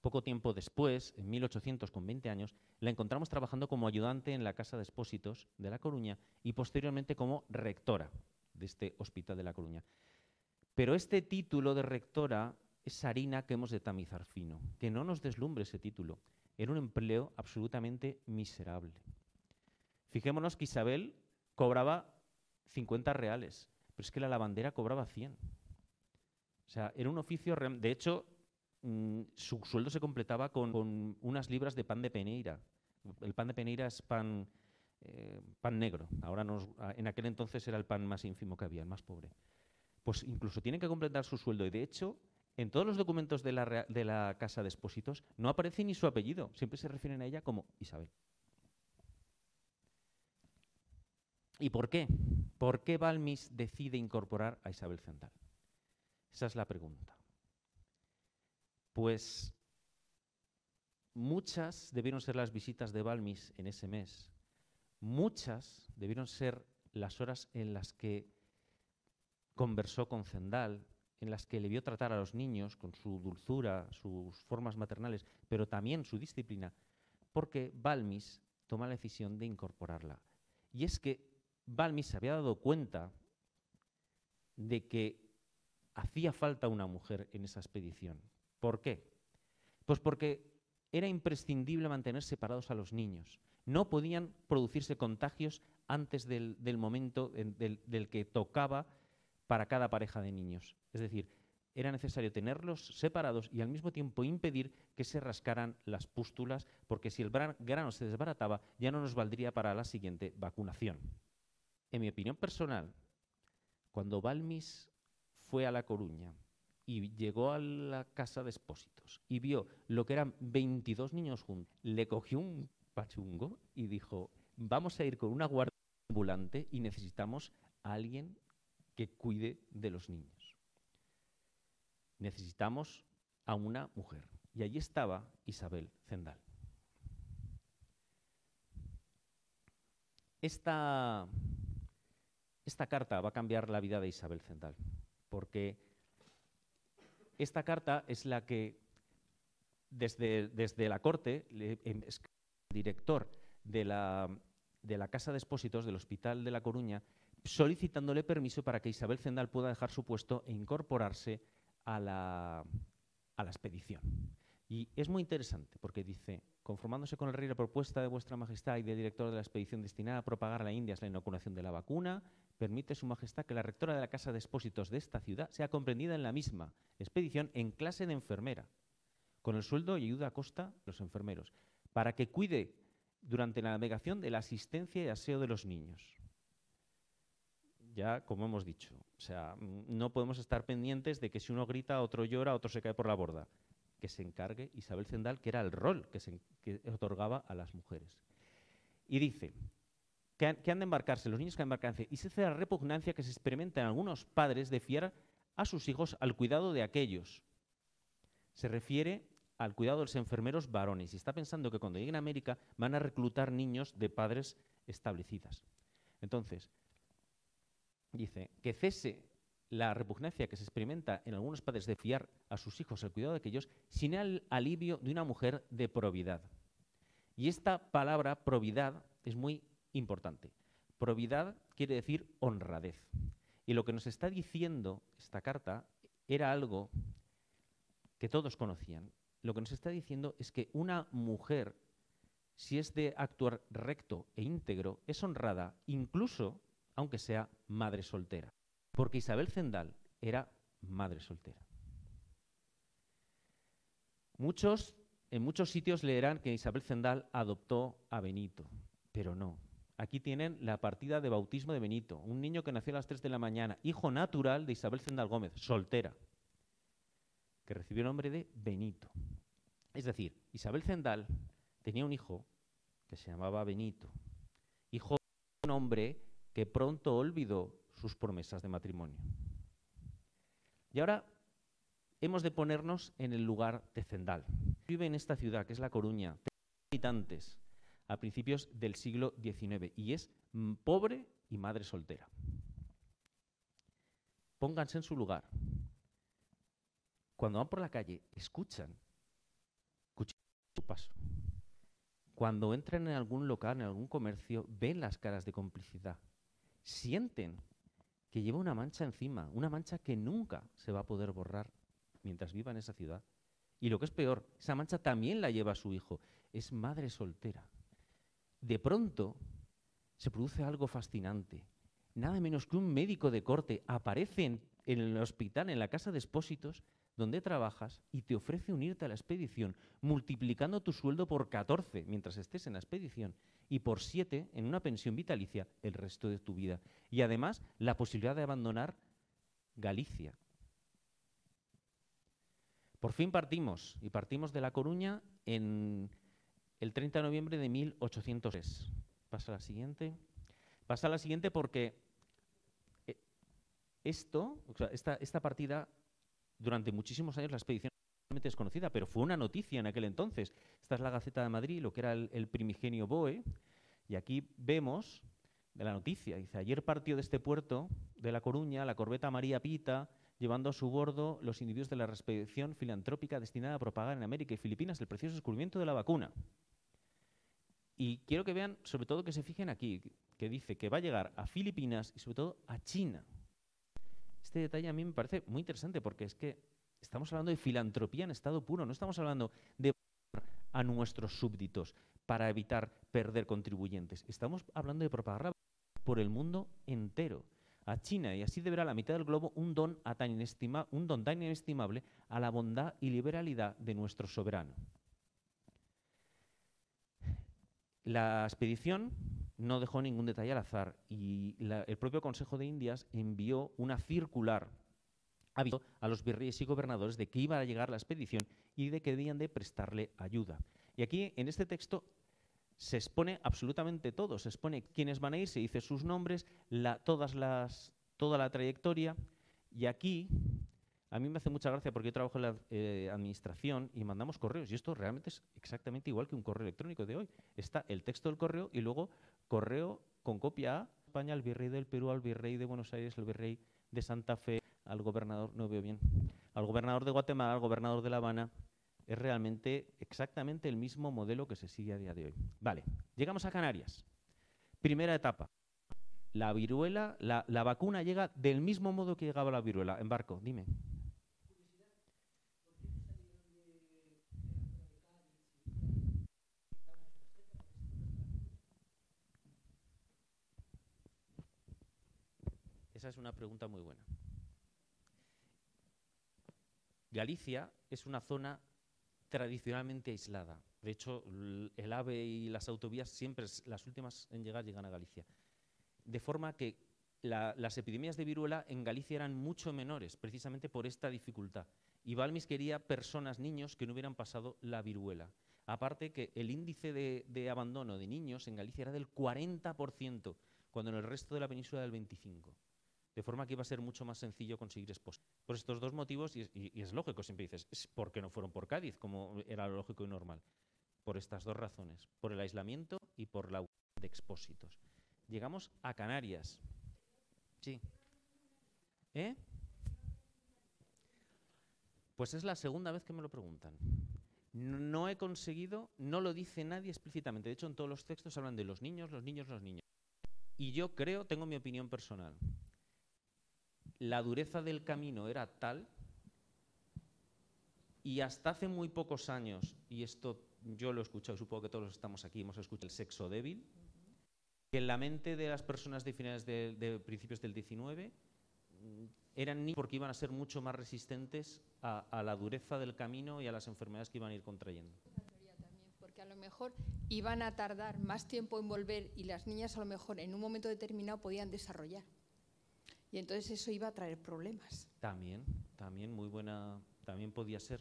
Poco tiempo después, en 1800, con 20 años, la encontramos trabajando como ayudante en la Casa de Expósitos de La Coruña y posteriormente como rectora de este Hospital de La Coruña. Pero este título de rectora es harina que hemos de tamizar fino, que no nos deslumbre ese título. Era un empleo absolutamente miserable. Fijémonos que Isabel cobraba 50 reales, pero es que la lavandera cobraba 100. O sea, era un oficio... De hecho, su sueldo se completaba con unas libras de pan de peneira. El pan de peneira es pan negro. Ahora en aquel entonces era el pan más ínfimo que había, el más pobre. Pues incluso tienen que completar su sueldo. Y de hecho, en todos los documentos de la Casa de Expósitos no aparece ni su apellido. Siempre se refieren a ella como Isabel. ¿Y por qué? ¿Por qué Balmis decide incorporar a Isabel Zendal? Esa es la pregunta. Pues muchas debieron ser las visitas de Balmis en ese mes. Muchas debieron ser las horas en las que conversó con Zendal, en las que le vio tratar a los niños con su dulzura, sus formas maternales, pero también su disciplina, porque Balmis toma la decisión de incorporarla. Y es que Balmis se había dado cuenta de que hacía falta una mujer en esa expedición. ¿Por qué? Pues porque era imprescindible mantener separados a los niños. No podían producirse contagios antes del momento del que tocaba para cada pareja de niños. Es decir, era necesario tenerlos separados y al mismo tiempo impedir que se rascaran las pústulas, porque si el grano se desbarataba ya no nos valdría para la siguiente vacunación. En mi opinión personal, cuando Balmis fue a La Coruña y llegó a la casa de Expósitos y vio lo que eran 22 niños juntos, le cogió un pachungo y dijo, vamos a ir con una guardia ambulante y necesitamos a alguien que cuide de los niños. Necesitamos a una mujer. Y allí estaba Isabel Zendal. Esta carta va a cambiar la vida de Isabel Zendal, porque esta carta es la que desde la corte, el director de la Casa de Expósitos del Hospital de La Coruña, solicitándole permiso para que Isabel Zendal pueda dejar su puesto e incorporarse a la expedición. Y es muy interesante porque dice, conformándose con el rey la propuesta de vuestra majestad y del director de la expedición destinada a propagar a la India la inoculación de la vacuna, permite su majestad que la rectora de la Casa de Expósitos de esta ciudad sea comprendida en la misma expedición en clase de enfermera, con el sueldo y ayuda a costa de los enfermeros, para que cuide durante la navegación de la asistencia y aseo de los niños. Ya, como hemos dicho, o sea, no podemos estar pendientes de que si uno grita, otro llora, otro se cae por la borda. Que se encargue Isabel Zendal, que era el rol que otorgaba a las mujeres. Y dice que han de embarcarse, los niños que han de embarcarse, y se hace la repugnancia que se experimenta en algunos padres de fiar a sus hijos al cuidado de aquellos. Se refiere al cuidado de los enfermeros varones y está pensando que cuando lleguen a América van a reclutar niños de padres establecidas. Entonces, dice que cese la repugnancia que se experimenta en algunos padres de fiar a sus hijos el cuidado de aquellos sin el alivio de una mujer de probidad. Y esta palabra probidad es muy importante. Probidad quiere decir honradez. Y lo que nos está diciendo esta carta era algo que todos conocían. Lo que nos está diciendo es que una mujer, si es de actuar recto e íntegro, es honrada, incluso aunque sea madre soltera. Porque Isabel Zendal era madre soltera. En muchos sitios leerán que Isabel Zendal adoptó a Benito, pero no. Aquí tienen la partida de bautismo de Benito, un niño que nació a las 3 de la mañana, hijo natural de Isabel Zendal Gómez, soltera, que recibió el nombre de Benito. Es decir, Isabel Zendal tenía un hijo que se llamaba Benito, hijo de un hombre que pronto olvidó sus promesas de matrimonio. Y ahora hemos de ponernos en el lugar de Zendal. Vive en esta ciudad, que es La Coruña, habitantes a principios del siglo XIX, y es pobre y madre soltera. Pónganse en su lugar. Cuando van por la calle, escuchan su paso. Cuando entran en algún local, en algún comercio, ven las caras de complicidad. Sienten que lleva una mancha encima, una mancha que nunca se va a poder borrar mientras viva en esa ciudad. Y lo que es peor, esa mancha también la lleva su hijo. Es madre soltera. De pronto se produce algo fascinante. Nada menos que un médico de corte aparece en el hospital, en la Casa de Expósitos, donde trabajas, y te ofrece unirte a la expedición, multiplicando tu sueldo por 14 mientras estés en la expedición y por 7 en una pensión vitalicia el resto de tu vida. Y además la posibilidad de abandonar Galicia. Por fin partimos, y partimos de La Coruña en el 30 de noviembre de 1803. Pasa la siguiente. Pasa la siguiente porque esta partida, durante muchísimos años la expedición realmente desconocida, pero fue una noticia en aquel entonces. Esta es la Gaceta de Madrid, lo que era el primigenio BOE, y aquí vemos de la noticia. Dice, ayer partió de este puerto de La Coruña la corbeta María Pita, llevando a su bordo los individuos de la expedición filantrópica destinada a propagar en América y Filipinas el precioso descubrimiento de la vacuna. Y quiero que vean, sobre todo que se fijen aquí, que dice que va a llegar a Filipinas y sobre todo a China. Este detalle a mí me parece muy interesante porque es que estamos hablando de filantropía en estado puro, no estamos hablando de a nuestros súbditos para evitar perder contribuyentes. Estamos hablando de propagarla por el mundo entero, a China, y así deberá la mitad del globo un don tan inestimable a la bondad y liberalidad de nuestro soberano. La expedición no dejó ningún detalle al azar y el propio Consejo de Indias envió una circular aviso a los virreyes y gobernadores de que iba a llegar la expedición y de que debían de prestarle ayuda. Y aquí, en este texto, se expone absolutamente todo. Se expone quiénes van a ir, se dice sus nombres, toda la trayectoria. Y aquí, a mí me hace mucha gracia porque yo trabajo en la administración y mandamos correos. Y esto realmente es exactamente igual que un correo electrónico de hoy. Está el texto del correo y luego correo con copia a España, al virrey del Perú, al virrey de Buenos Aires, al virrey de Santa Fe, al gobernador, no veo bien, al gobernador de Guatemala, al gobernador de La Habana. Es realmente exactamente el mismo modelo que se sigue a día de hoy. Vale, llegamos a Canarias. Primera etapa. La viruela, la vacuna llega del mismo modo que llegaba la viruela, en barco. Dime. Esa es una pregunta muy buena. Galicia es una zona tradicionalmente aislada. De hecho, el AVE y las autovías siempre, las últimas en llegar, llegan a Galicia. De forma que las epidemias de viruela en Galicia eran mucho menores, precisamente por esta dificultad. Y Balmis quería personas, niños, que no hubieran pasado la viruela. Aparte que el índice de abandono de niños en Galicia era del 40%, cuando en el resto de la península del 25%. De forma que iba a ser mucho más sencillo conseguir esposa. Por estos dos motivos, y es lógico, siempre dices, ¿por qué no fueron por Cádiz, como era lo lógico y normal? Por estas dos razones, por el aislamiento y por la de expósitos. Llegamos a Canarias. Sí. Pues es la segunda vez que me lo preguntan. No he conseguido, no lo dice nadie explícitamente. De hecho, en todos los textos hablan de los niños, los niños, los niños. Y yo creo, tengo mi opinión personal, la dureza del camino era tal, y hasta hace muy pocos años, y esto yo lo he escuchado, supongo que todos los que estamos aquí hemos escuchado el sexo débil, que en la mente de las personas de finales de principios del 19 eran niños porque iban a ser mucho más resistentes a la dureza del camino y a las enfermedades que iban a ir contrayendo. Porque a lo mejor iban a tardar más tiempo en volver y las niñas a lo mejor en un momento determinado podían desarrollar. Y entonces eso iba a traer problemas. También muy buena, también podía ser.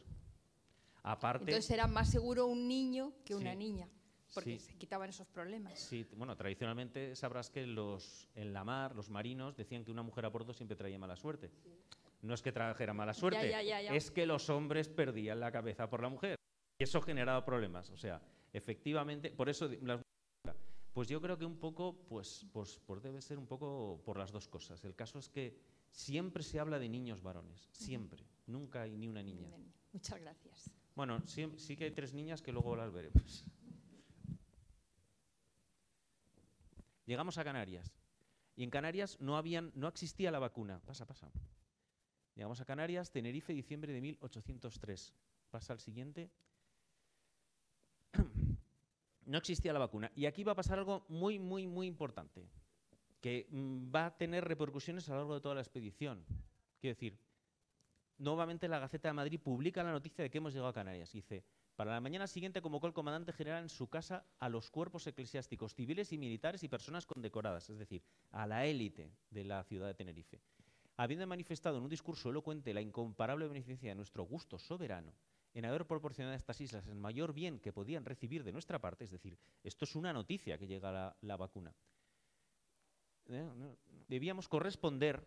Aparte, entonces era más seguro un niño que una sí, niña, porque sí, se quitaban esos problemas. Sí, bueno, tradicionalmente sabrás que en la mar, los marinos decían que una mujer a bordo siempre traía mala suerte. Sí. No es que trajera mala suerte, ya. Es que los hombres perdían la cabeza por la mujer. Y eso generaba problemas. O sea, efectivamente, por eso... Pues yo creo que un poco, pues debe ser un poco por las dos cosas. El caso es que siempre se habla de niños varones, siempre. Nunca hay ni una niña. Muchas gracias. Bueno, sí que hay 3 niñas que luego las veremos. Llegamos a Canarias. Y en Canarias no existía la vacuna. Pasa. Llegamos a Canarias, Tenerife, diciembre de 1803. Pasa al siguiente. No existía la vacuna. Y aquí va a pasar algo muy, muy, muy importante, que va a tener repercusiones a lo largo de toda la expedición. Quiero decir, nuevamente la Gaceta de Madrid publica la noticia de que hemos llegado a Canarias. Dice, para la mañana siguiente convocó el comandante general en su casa a los cuerpos eclesiásticos, civiles y militares y personas condecoradas, es decir, a la élite de la ciudad de Tenerife. Habiendo manifestado en un discurso elocuente la incomparable beneficencia de nuestro gusto soberano, en haber proporcionado a estas islas el mayor bien que podían recibir de nuestra parte, es decir, esto es una noticia que llega la vacuna. Debíamos corresponder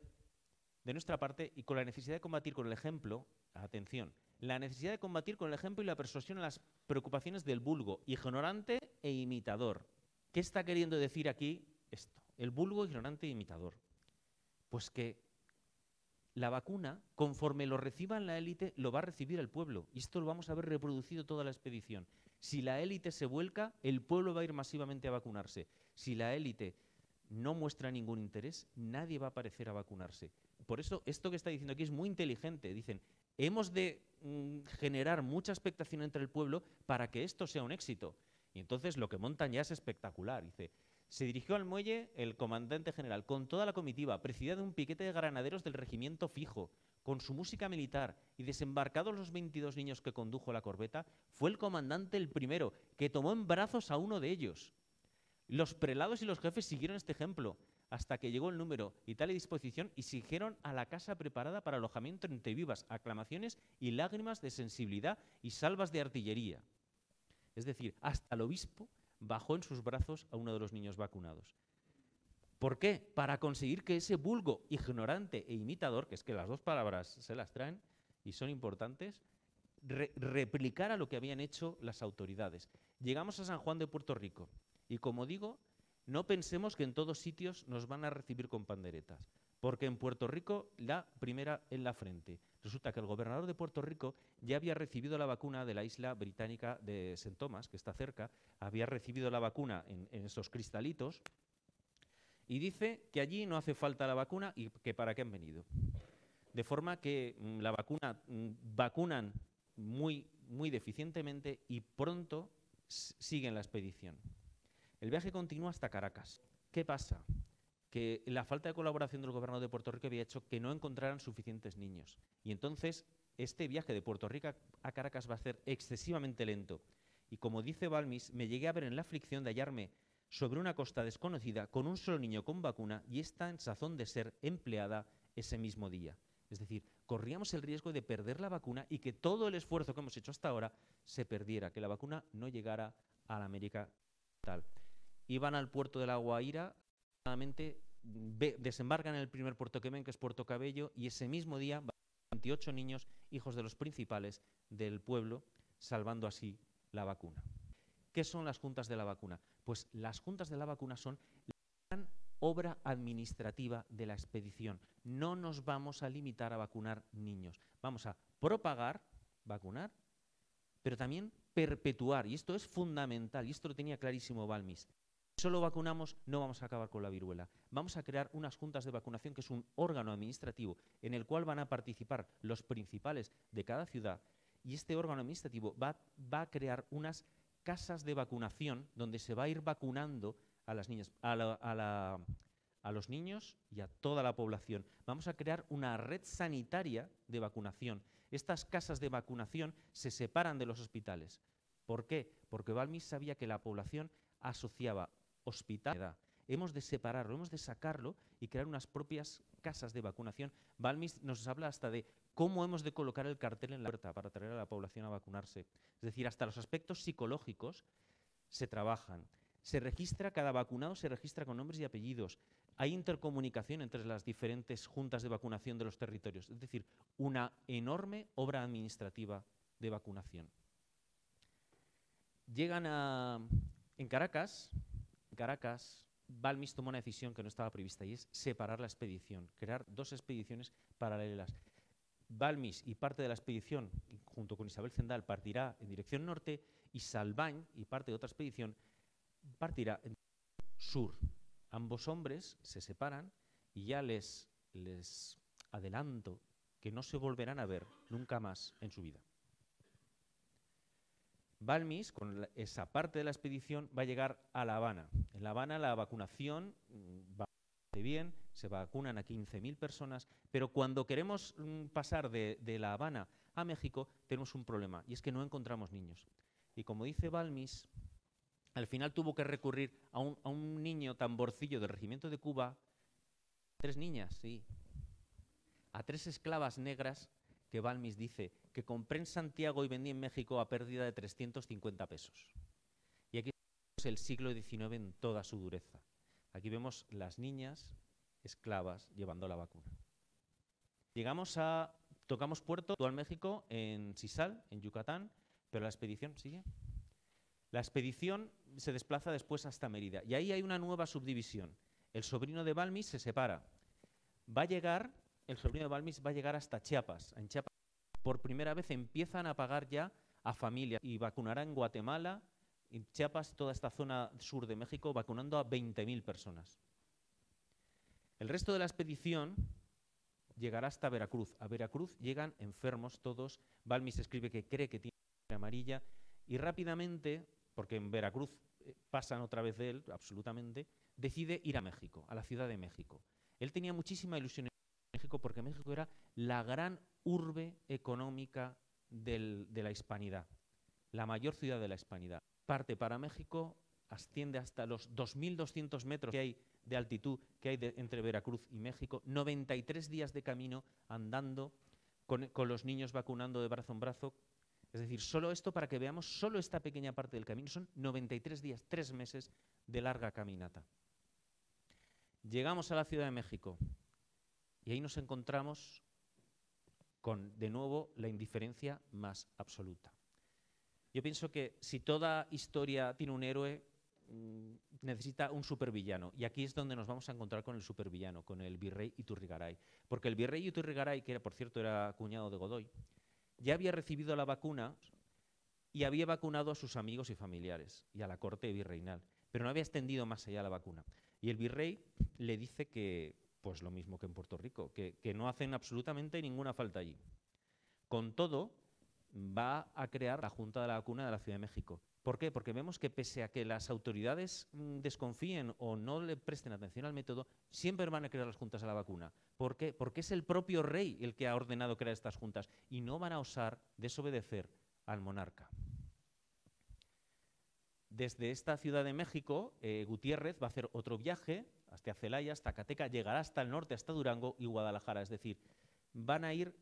de nuestra parte y con la necesidad de combatir con el ejemplo, atención, la necesidad de combatir con el ejemplo y la persuasión a las preocupaciones del vulgo, ignorante e imitador. ¿Qué está queriendo decir aquí esto? El vulgo, ignorante e imitador. Pues que la vacuna, conforme lo reciba la élite, lo va a recibir el pueblo. Y esto lo vamos a ver reproducido toda la expedición. Si la élite se vuelca, el pueblo va a ir masivamente a vacunarse. Si la élite no muestra ningún interés, nadie va a aparecer a vacunarse. Por eso, esto que está diciendo aquí es muy inteligente. Dicen, hemos de generar mucha expectación entre el pueblo para que esto sea un éxito. Y entonces lo que montan ya es espectacular. Dice, se dirigió al muelle el comandante general con toda la comitiva, precedida de un piquete de granaderos del regimiento fijo, con su música militar, y desembarcados los 22 niños que condujo la corbeta, fue el comandante el primero, que tomó en brazos a uno de ellos. Los prelados y los jefes siguieron este ejemplo hasta que llegó el número y tal disposición y siguieron a la casa preparada para alojamiento entre vivas aclamaciones y lágrimas de sensibilidad y salvas de artillería. Es decir, hasta el obispo bajó en sus brazos a uno de los niños vacunados. ¿Por qué? Para conseguir que ese vulgo ignorante e imitador, que es que las dos palabras se las traen y son importantes, replicara lo que habían hecho las autoridades. Llegamos a San Juan de Puerto Rico y, como digo, no pensemos que en todos sitios nos van a recibir con panderetas, porque en Puerto Rico la primera en la frente. Resulta que el gobernador de Puerto Rico ya había recibido la vacuna de la isla británica de St. Thomas, que está cerca, había recibido la vacuna en esos cristalitos, y dice que allí no hace falta la vacuna y que para qué han venido. De forma que la vacuna vacunan muy deficientemente y pronto siguen la expedición. El viaje continúa hasta Caracas. ¿Qué pasa? Que la falta de colaboración del gobierno de Puerto Rico había hecho que no encontraran suficientes niños. Y entonces este viaje de Puerto Rico a Caracas va a ser excesivamente lento. Y como dice Balmis, me llegué a ver en la aflicción de hallarme sobre una costa desconocida con un solo niño con vacuna y esta en sazón de ser empleada ese mismo día. Es decir, corríamos el riesgo de perder la vacuna y que todo el esfuerzo que hemos hecho hasta ahora se perdiera, que la vacuna no llegara a la América tal. Iban al puerto de La Guaira, desembarcan en el primer puerto que ven, que es Puerto Cabello, y ese mismo día van 28 niños, hijos de los principales del pueblo, salvando así la vacuna. ¿Qué son las juntas de la vacuna? Pues las juntas de la vacuna son la gran obra administrativa de la expedición. No nos vamos a limitar a vacunar niños. Vamos a propagar, vacunar, pero también perpetuar. Y esto es fundamental, y esto lo tenía clarísimo Balmis. Si solo vacunamos, no vamos a acabar con la viruela. Vamos a crear unas juntas de vacunación, que es un órgano administrativo en el cual van a participar los principales de cada ciudad. Y este órgano administrativo va a crear unas casas de vacunación donde se va a ir vacunando a las niñas, a los niños y a toda la población. Vamos a crear una red sanitaria de vacunación. Estas casas de vacunación se separan de los hospitales. ¿Por qué? Porque Balmis sabía que la población asociaba hospital. Hemos de separarlo, hemos de sacarlo y crear unas propias casas de vacunación. Balmis nos habla hasta de cómo hemos de colocar el cartel en la puerta para traer a la población a vacunarse. Es decir, hasta los aspectos psicológicos se trabajan. Se registra, cada vacunado se registra con nombres y apellidos. Hay intercomunicación entre las diferentes juntas de vacunación de los territorios. Es decir, una enorme obra administrativa de vacunación. Llegan en Caracas, Balmis tomó una decisión que no estaba prevista y es separar la expedición, crear dos expediciones paralelas. Balmis y parte de la expedición, junto con Isabel Zendal, partirá en dirección norte y Salvañ y parte de otra expedición partirá en sur. Ambos hombres se separan y ya les adelanto que no se volverán a ver nunca más en su vida. Balmis, con esa parte de la expedición, va a llegar a La Habana. En La Habana la vacunación va bastante bien, se vacunan a 15.000 personas, pero cuando queremos pasar de La Habana a México tenemos un problema, y es que no encontramos niños. Y como dice Balmis, al final tuvo que recurrir a un niño tamborcillo del regimiento de Cuba, 3 niñas, sí, a 3 esclavas negras que Balmis dice que compré en Santiago y vendí en México a pérdida de 350 pesos. Y aquí vemos el siglo XIX en toda su dureza. Aquí vemos las niñas esclavas llevando la vacuna. Tocamos puerto al México en Sisal, en Yucatán, pero la expedición sigue. La expedición se desplaza después hasta Mérida y ahí hay una nueva subdivisión. El sobrino de Balmis se separa. El sobrino de Balmis va a llegar hasta Chiapas. En Chiapas, por primera vez, empiezan a pagar ya a familias y vacunará en Guatemala, en Chiapas, toda esta zona sur de México, vacunando a 20.000 personas. El resto de la expedición llegará hasta Veracruz. A Veracruz llegan enfermos todos. Balmis escribe que cree que tiene fiebre amarilla y rápidamente, porque en Veracruz pasan otra vez de él, absolutamente, decide ir a México, a la Ciudad de México. Él tenía muchísima ilusión en México porque México era la gran urbe económica de la hispanidad, la mayor ciudad de la hispanidad. Parte para México asciende hasta los 2.200 metros que hay de altitud que hay entre Veracruz y México, 93 días de camino andando con los niños vacunando de brazo en brazo. Es decir, solo esto, para que veamos, solo esta pequeña parte del camino, son 93 días, 3 meses de larga caminata. Llegamos a la Ciudad de México y ahí nos encontramos con, de nuevo, la indiferencia más absoluta. Yo pienso que si toda historia tiene un héroe, necesita un supervillano. Y aquí es donde nos vamos a encontrar con el supervillano, con el virrey Iturrigaray. Porque el virrey Iturrigaray, que por cierto era cuñado de Godoy, ya había recibido la vacuna y había vacunado a sus amigos y familiares y a la corte virreinal, pero no había extendido más allá la vacuna. Y el virrey le dice que, pues lo mismo que en Puerto Rico, que no hacen absolutamente ninguna falta allí. Con todo, va a crear la Junta de la Vacuna de la Ciudad de México. ¿Por qué? Porque vemos que pese a que las autoridades desconfíen o no le presten atención al método, siempre van a crear las juntas de la vacuna. ¿Por qué? Porque es el propio rey el que ha ordenado crear estas juntas y no van a osar desobedecer al monarca. Desde esta Ciudad de México, Gutiérrez va a hacer otro viaje hasta Celaya, hasta Zacatecas, llegará hasta el norte, hasta Durango y Guadalajara. Es decir, van a ir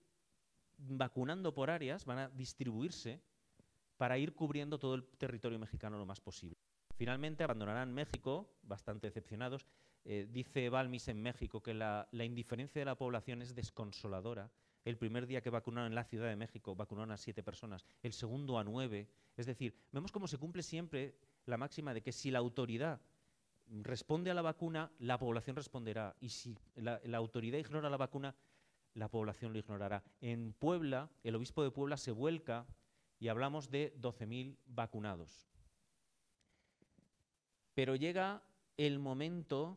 vacunando por áreas, van a distribuirse para ir cubriendo todo el territorio mexicano lo más posible. Finalmente abandonarán México, bastante decepcionados. Dice Balmis en México que la indiferencia de la población es desconsoladora. El primer día que vacunaron en la Ciudad de México, vacunaron a 7 personas, el segundo a 9. Es decir, vemos cómo se cumple siempre la máxima de que si la autoridad responde a la vacuna, la población responderá. Y si la autoridad ignora la vacuna, la población lo ignorará. En Puebla, el obispo de Puebla se vuelca y hablamos de 12.000 vacunados. Pero llega el momento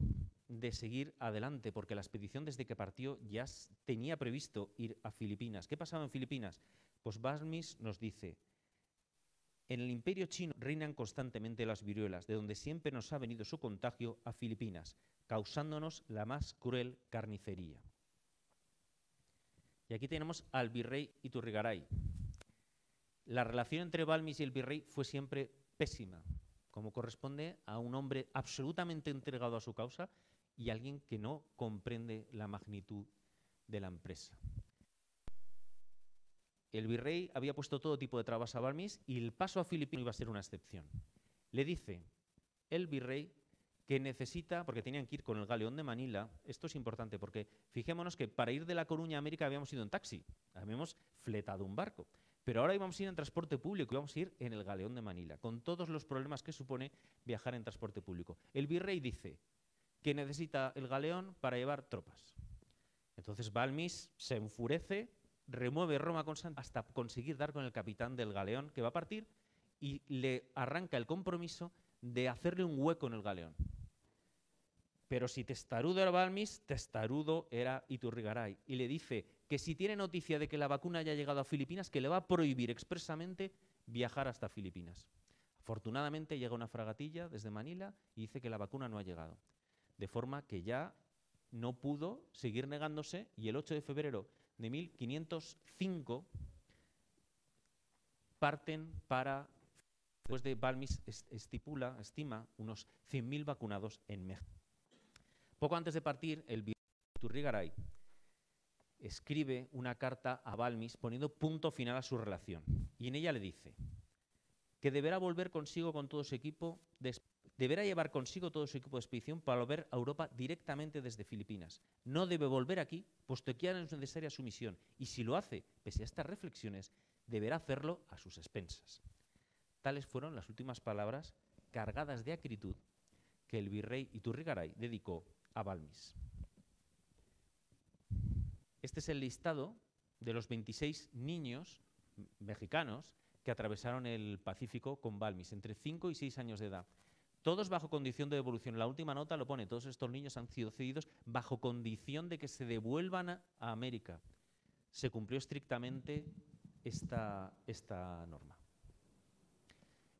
de seguir adelante, porque la expedición desde que partió ya tenía previsto ir a Filipinas. ¿Qué pasaba en Filipinas? Pues Balmis nos dice: en el imperio chino reinan constantemente las viruelas, de donde siempre nos ha venido su contagio a Filipinas, causándonos la más cruel carnicería. Y aquí tenemos al virrey Iturrigaray. La relación entre Balmis y el virrey fue siempre pésima, como corresponde a un hombre absolutamente entregado a su causa y alguien que no comprende la magnitud de la empresa. El virrey había puesto todo tipo de trabas a Balmis y el paso a Filipinas iba a ser una excepción. Le dice el virrey que necesita, porque tenían que ir con el galeón de Manila. Esto es importante porque fijémonos que para ir de La Coruña a América habíamos ido en taxi, habíamos fletado un barco. Pero ahora íbamos a ir en transporte público, íbamos a ir en el galeón de Manila, con todos los problemas que supone viajar en transporte público. El virrey dice que necesita el galeón para llevar tropas. Entonces Balmis se enfurece, remueve Roma con Santos hasta conseguir dar con el capitán del galeón que va a partir y le arranca el compromiso de hacerle un hueco en el galeón. Pero si testarudo era Balmis, testarudo era Iturrigaray. Y le dice que si tiene noticia de que la vacuna haya llegado a Filipinas, que le va a prohibir expresamente viajar hasta Filipinas. Afortunadamente llega una fragatilla desde Manila y dice que la vacuna no ha llegado. De forma que ya no pudo seguir negándose y el 8 de febrero de 1505 parten para, después de Balmis estima unos 100.000 vacunados en México. Poco antes de partir, el virrey Iturrigaray escribe una carta a Balmis poniendo punto final a su relación. Y en ella le dice que deberá volver consigo con todo su equipo, deberá llevar consigo todo su equipo de expedición para volver a Europa directamente desde Filipinas. No debe volver aquí, puesto que ya no es necesaria su misión. Y si lo hace, pese a estas reflexiones, deberá hacerlo a sus expensas. Tales fueron las últimas palabras cargadas de acritud que el virrey Iturrigaray dedicó a Balmis. Este es el listado de los 26 niños mexicanos que atravesaron el Pacífico con Balmis, entre 5 y 6 años de edad. Todos bajo condición de devolución. La última nota lo pone, todos estos niños han sido cedidos bajo condición de que se devuelvan a América. Se cumplió estrictamente esta norma.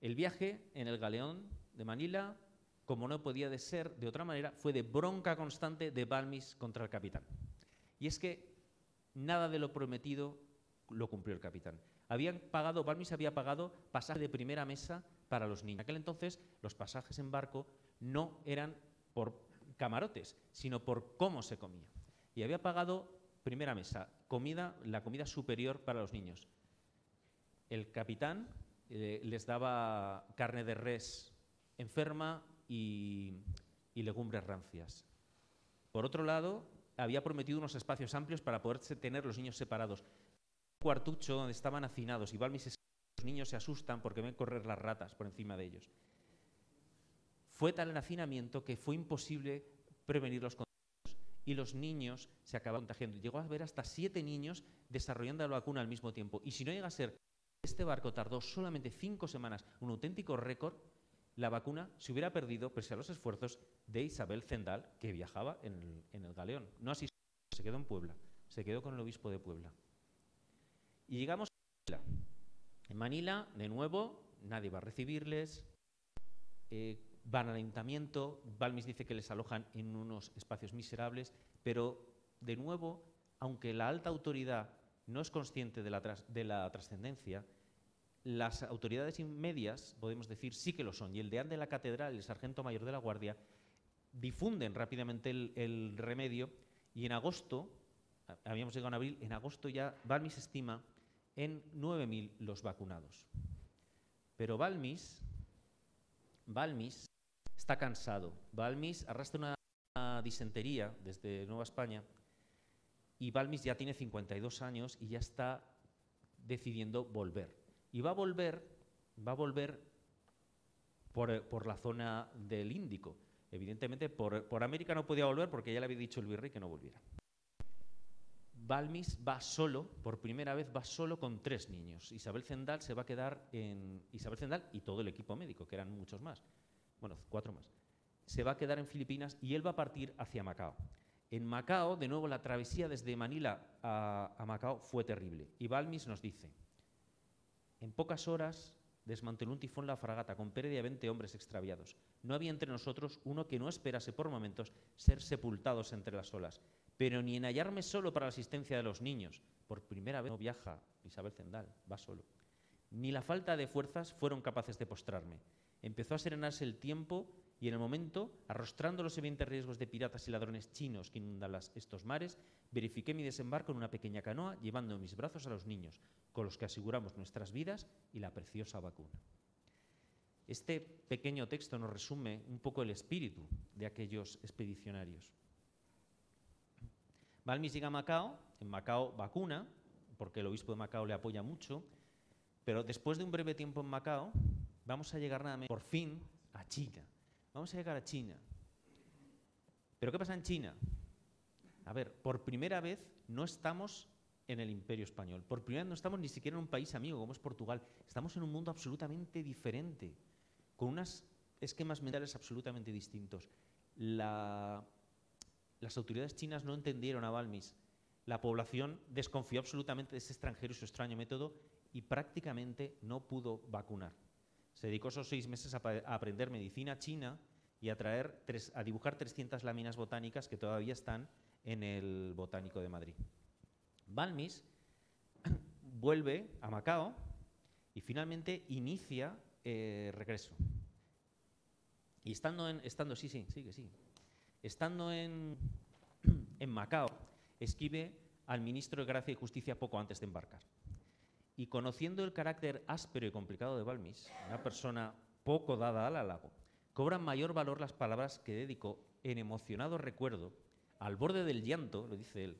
El viaje en el galeón de Manila, como no podía de ser de otra manera, fue de bronca constante de Balmis contra el capitán. Y es que nada de lo prometido lo cumplió el capitán. Balmis había pagado pasaje de primera mesa para los niños. En aquel entonces los pasajes en barco no eran por camarotes, sino por cómo se comía. Y había pagado primera mesa, la comida superior para los niños. El capitán les daba carne de res enferma y legumbres rancias. Por otro lado, había prometido unos espacios amplios para poder tener los niños separados. Un cuartucho donde estaban hacinados y Balmis, los niños se asustan porque ven correr las ratas por encima de ellos. Fue tal el hacinamiento que fue imposible prevenir los contagios y los niños se acabaron contagiando. Llegó a haber hasta 7 niños desarrollando la vacuna al mismo tiempo. Y si no llega a ser, este barco tardó solamente 5 semanas, un auténtico récord, la vacuna se hubiera perdido pese a los esfuerzos de Isabel Zendal, que viajaba en el galeón. No así, se quedó en Puebla, se quedó con el obispo de Puebla. Y llegamos a Manila. En Manila, de nuevo, nadie va a recibirles, van al ayuntamiento, Balmis dice que les alojan en unos espacios miserables, pero, de nuevo, aunque la alta autoridad no es consciente de la trascendencia, las autoridades medias, podemos decir, sí que lo son. Y el deán de la catedral y el sargento mayor de la guardia difunden rápidamente el remedio y en agosto, habíamos llegado en abril, en agosto ya Balmis estima en 9.000 los vacunados. Pero Balmis está cansado. Balmis arrastra una disentería desde Nueva España y Balmis ya tiene 52 años y ya está decidiendo volver. Y va a volver por la zona del Índico. Evidentemente, por América no podía volver porque ya le había dicho el virrey que no volviera. Balmis va solo, por primera vez va solo con 3 niños. Isabel Zendal se va a quedar Isabel Zendal y todo el equipo médico, que eran muchos más. Bueno, 4 más. Se va a quedar en Filipinas y él va a partir hacia Macao. En Macao, de nuevo, la travesía desde Manila a Macao fue terrible. Y Balmis nos dice: en pocas horas desmanteló un tifón la fragata con pérdida de 20 hombres extraviados. No había entre nosotros uno que no esperase por momentos ser sepultados entre las olas. Pero ni en hallarme solo para la asistencia de los niños, por primera vez no viaja Isabel Zendal, va solo, ni la falta de fuerzas fueron capaces de postrarme. Empezó a serenarse el tiempo y en el momento, arrostrando los evidentes riesgos de piratas y ladrones chinos que inundan estos mares, verifiqué mi desembarco en una pequeña canoa llevando en mis brazos a los niños, con los que aseguramos nuestras vidas y la preciosa vacuna. Este pequeño texto nos resume un poco el espíritu de aquellos expedicionarios. Balmis llega a Macao, en Macao vacuna, porque el obispo de Macao le apoya mucho, pero después de un breve tiempo en Macao, vamos a llegar nada menos, por fin, a China. Vamos a llegar a China. ¿Pero qué pasa en China? A ver, por primera vez no estamos en el Imperio Español, por primera vez no estamos ni siquiera en un país amigo como es Portugal, estamos en un mundo absolutamente diferente, con unos esquemas mentales absolutamente distintos. Las autoridades chinas no entendieron a Balmis. La población desconfió absolutamente de ese extranjero y su extraño método y prácticamente no pudo vacunar. Se dedicó esos 6 meses a aprender medicina china y a dibujar 300 láminas botánicas que todavía están en el Botánico de Madrid. Balmis vuelve a Macao y finalmente inicia regreso. Y estando en Macao, escribe al ministro de Gracia y Justicia poco antes de embarcar. Y conociendo el carácter áspero y complicado de Balmis, una persona poco dada al halago, cobran mayor valor las palabras que dedicó en emocionado recuerdo, al borde del llanto, lo dice él,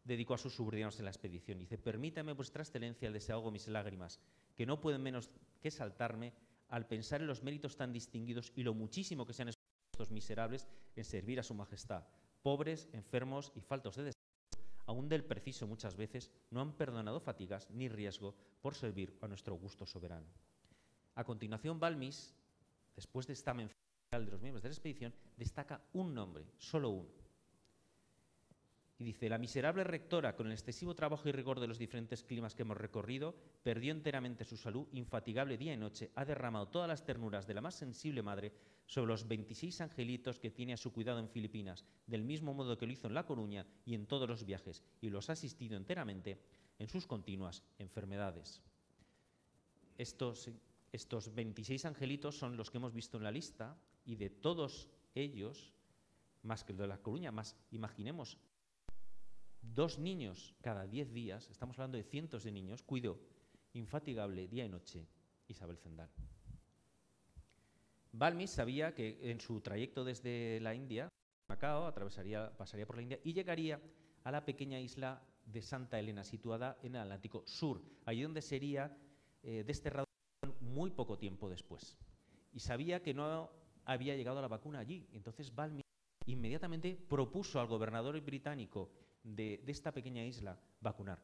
dedicó a sus subordinados en la expedición. Dice: permítame, vuestra excelencia, el desahogo mis lágrimas, que no pueden menos que saltarme al pensar en los méritos tan distinguidos y lo muchísimo que se han esforzado estos miserables en servir a su majestad. Pobres, enfermos y faltos de deseo, aún del preciso muchas veces, no han perdonado fatigas ni riesgo por servir a nuestro augusto soberano. A continuación, Balmis, después de esta mención de los miembros de la expedición, destaca un nombre, solo uno. Y dice: la miserable rectora, con el excesivo trabajo y rigor de los diferentes climas que hemos recorrido, perdió enteramente su salud, infatigable día y noche, ha derramado todas las ternuras de la más sensible madre sobre los 26 angelitos que tiene a su cuidado en Filipinas, del mismo modo que lo hizo en La Coruña y en todos los viajes, y los ha asistido enteramente, en sus continuas enfermedades. Estos 26 angelitos son los que hemos visto en la lista, y de todos ellos, más que el de La Coruña, más imaginemos 2 niños cada 10 días, estamos hablando de cientos de niños, cuidó infatigable día y noche Isabel Zendal. Balmis sabía que en su trayecto desde la India, Macao, pasaría por la India y llegaría a la pequeña isla de Santa Elena, situada en el Atlántico Sur, allí donde sería desterrado muy poco tiempo después. Y sabía que no había llegado la vacuna allí. Entonces Balmis inmediatamente propuso al gobernador británico de esta pequeña isla vacunar.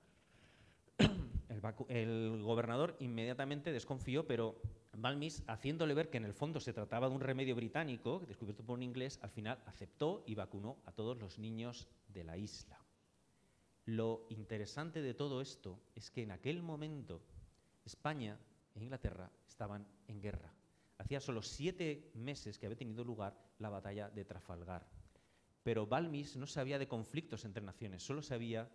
El gobernador inmediatamente desconfió, pero Balmis, haciéndole ver que en el fondo se trataba de un remedio británico, descubierto por un inglés, al final aceptó y vacunó a todos los niños de la isla. Lo interesante de todo esto es que en aquel momento España e Inglaterra estaban en guerra. Hacía solo 7 meses que había tenido lugar la batalla de Trafalgar. Pero Balmis no sabía de conflictos entre naciones, solo sabía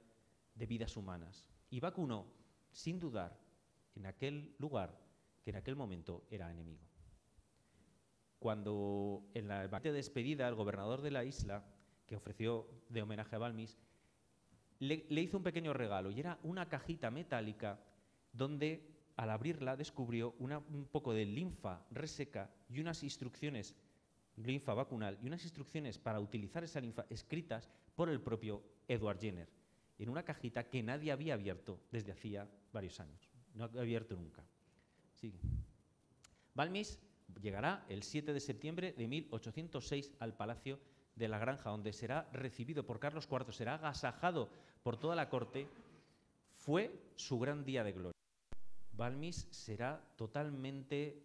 de vidas humanas. Y vacunó, sin dudar, en aquel lugar que en aquel momento era enemigo. Cuando en la banquete de despedida el gobernador de la isla, que ofreció de homenaje a Balmis, le hizo un pequeño regalo, y era una cajita metálica donde al abrirla descubrió un poco de linfa reseca y unas instrucciones, linfa vacunal, y unas instrucciones para utilizar esa linfa escritas por el propio Edward Jenner, en una cajita que nadie había abierto desde hacía varios años. No había abierto nunca. Sigue. Balmis llegará el 7 de septiembre de 1806 al Palacio de la Granja, donde será recibido por Carlos IV, será agasajado por toda la corte. Fue su gran día de gloria. Balmis será totalmente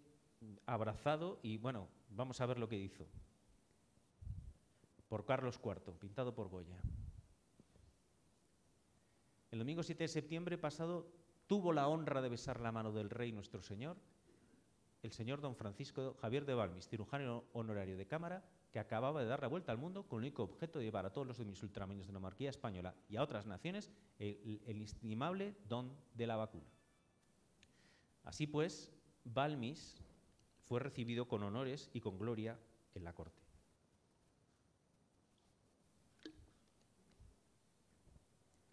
abrazado y, bueno, vamos a ver lo que hizo. Por Carlos IV, pintado por Goya. El domingo 7 de septiembre pasado tuvo la honra de besar la mano del rey nuestro señor, el señor don Francisco Javier de Balmis, cirujano honorario de Cámara, que acababa de dar la vuelta al mundo con el único objeto de llevar a todos los de mis ultramarinos de la monarquía española y a otras naciones el inestimable don de la vacuna. Así pues, Balmis fue recibido con honores y con gloria en la corte.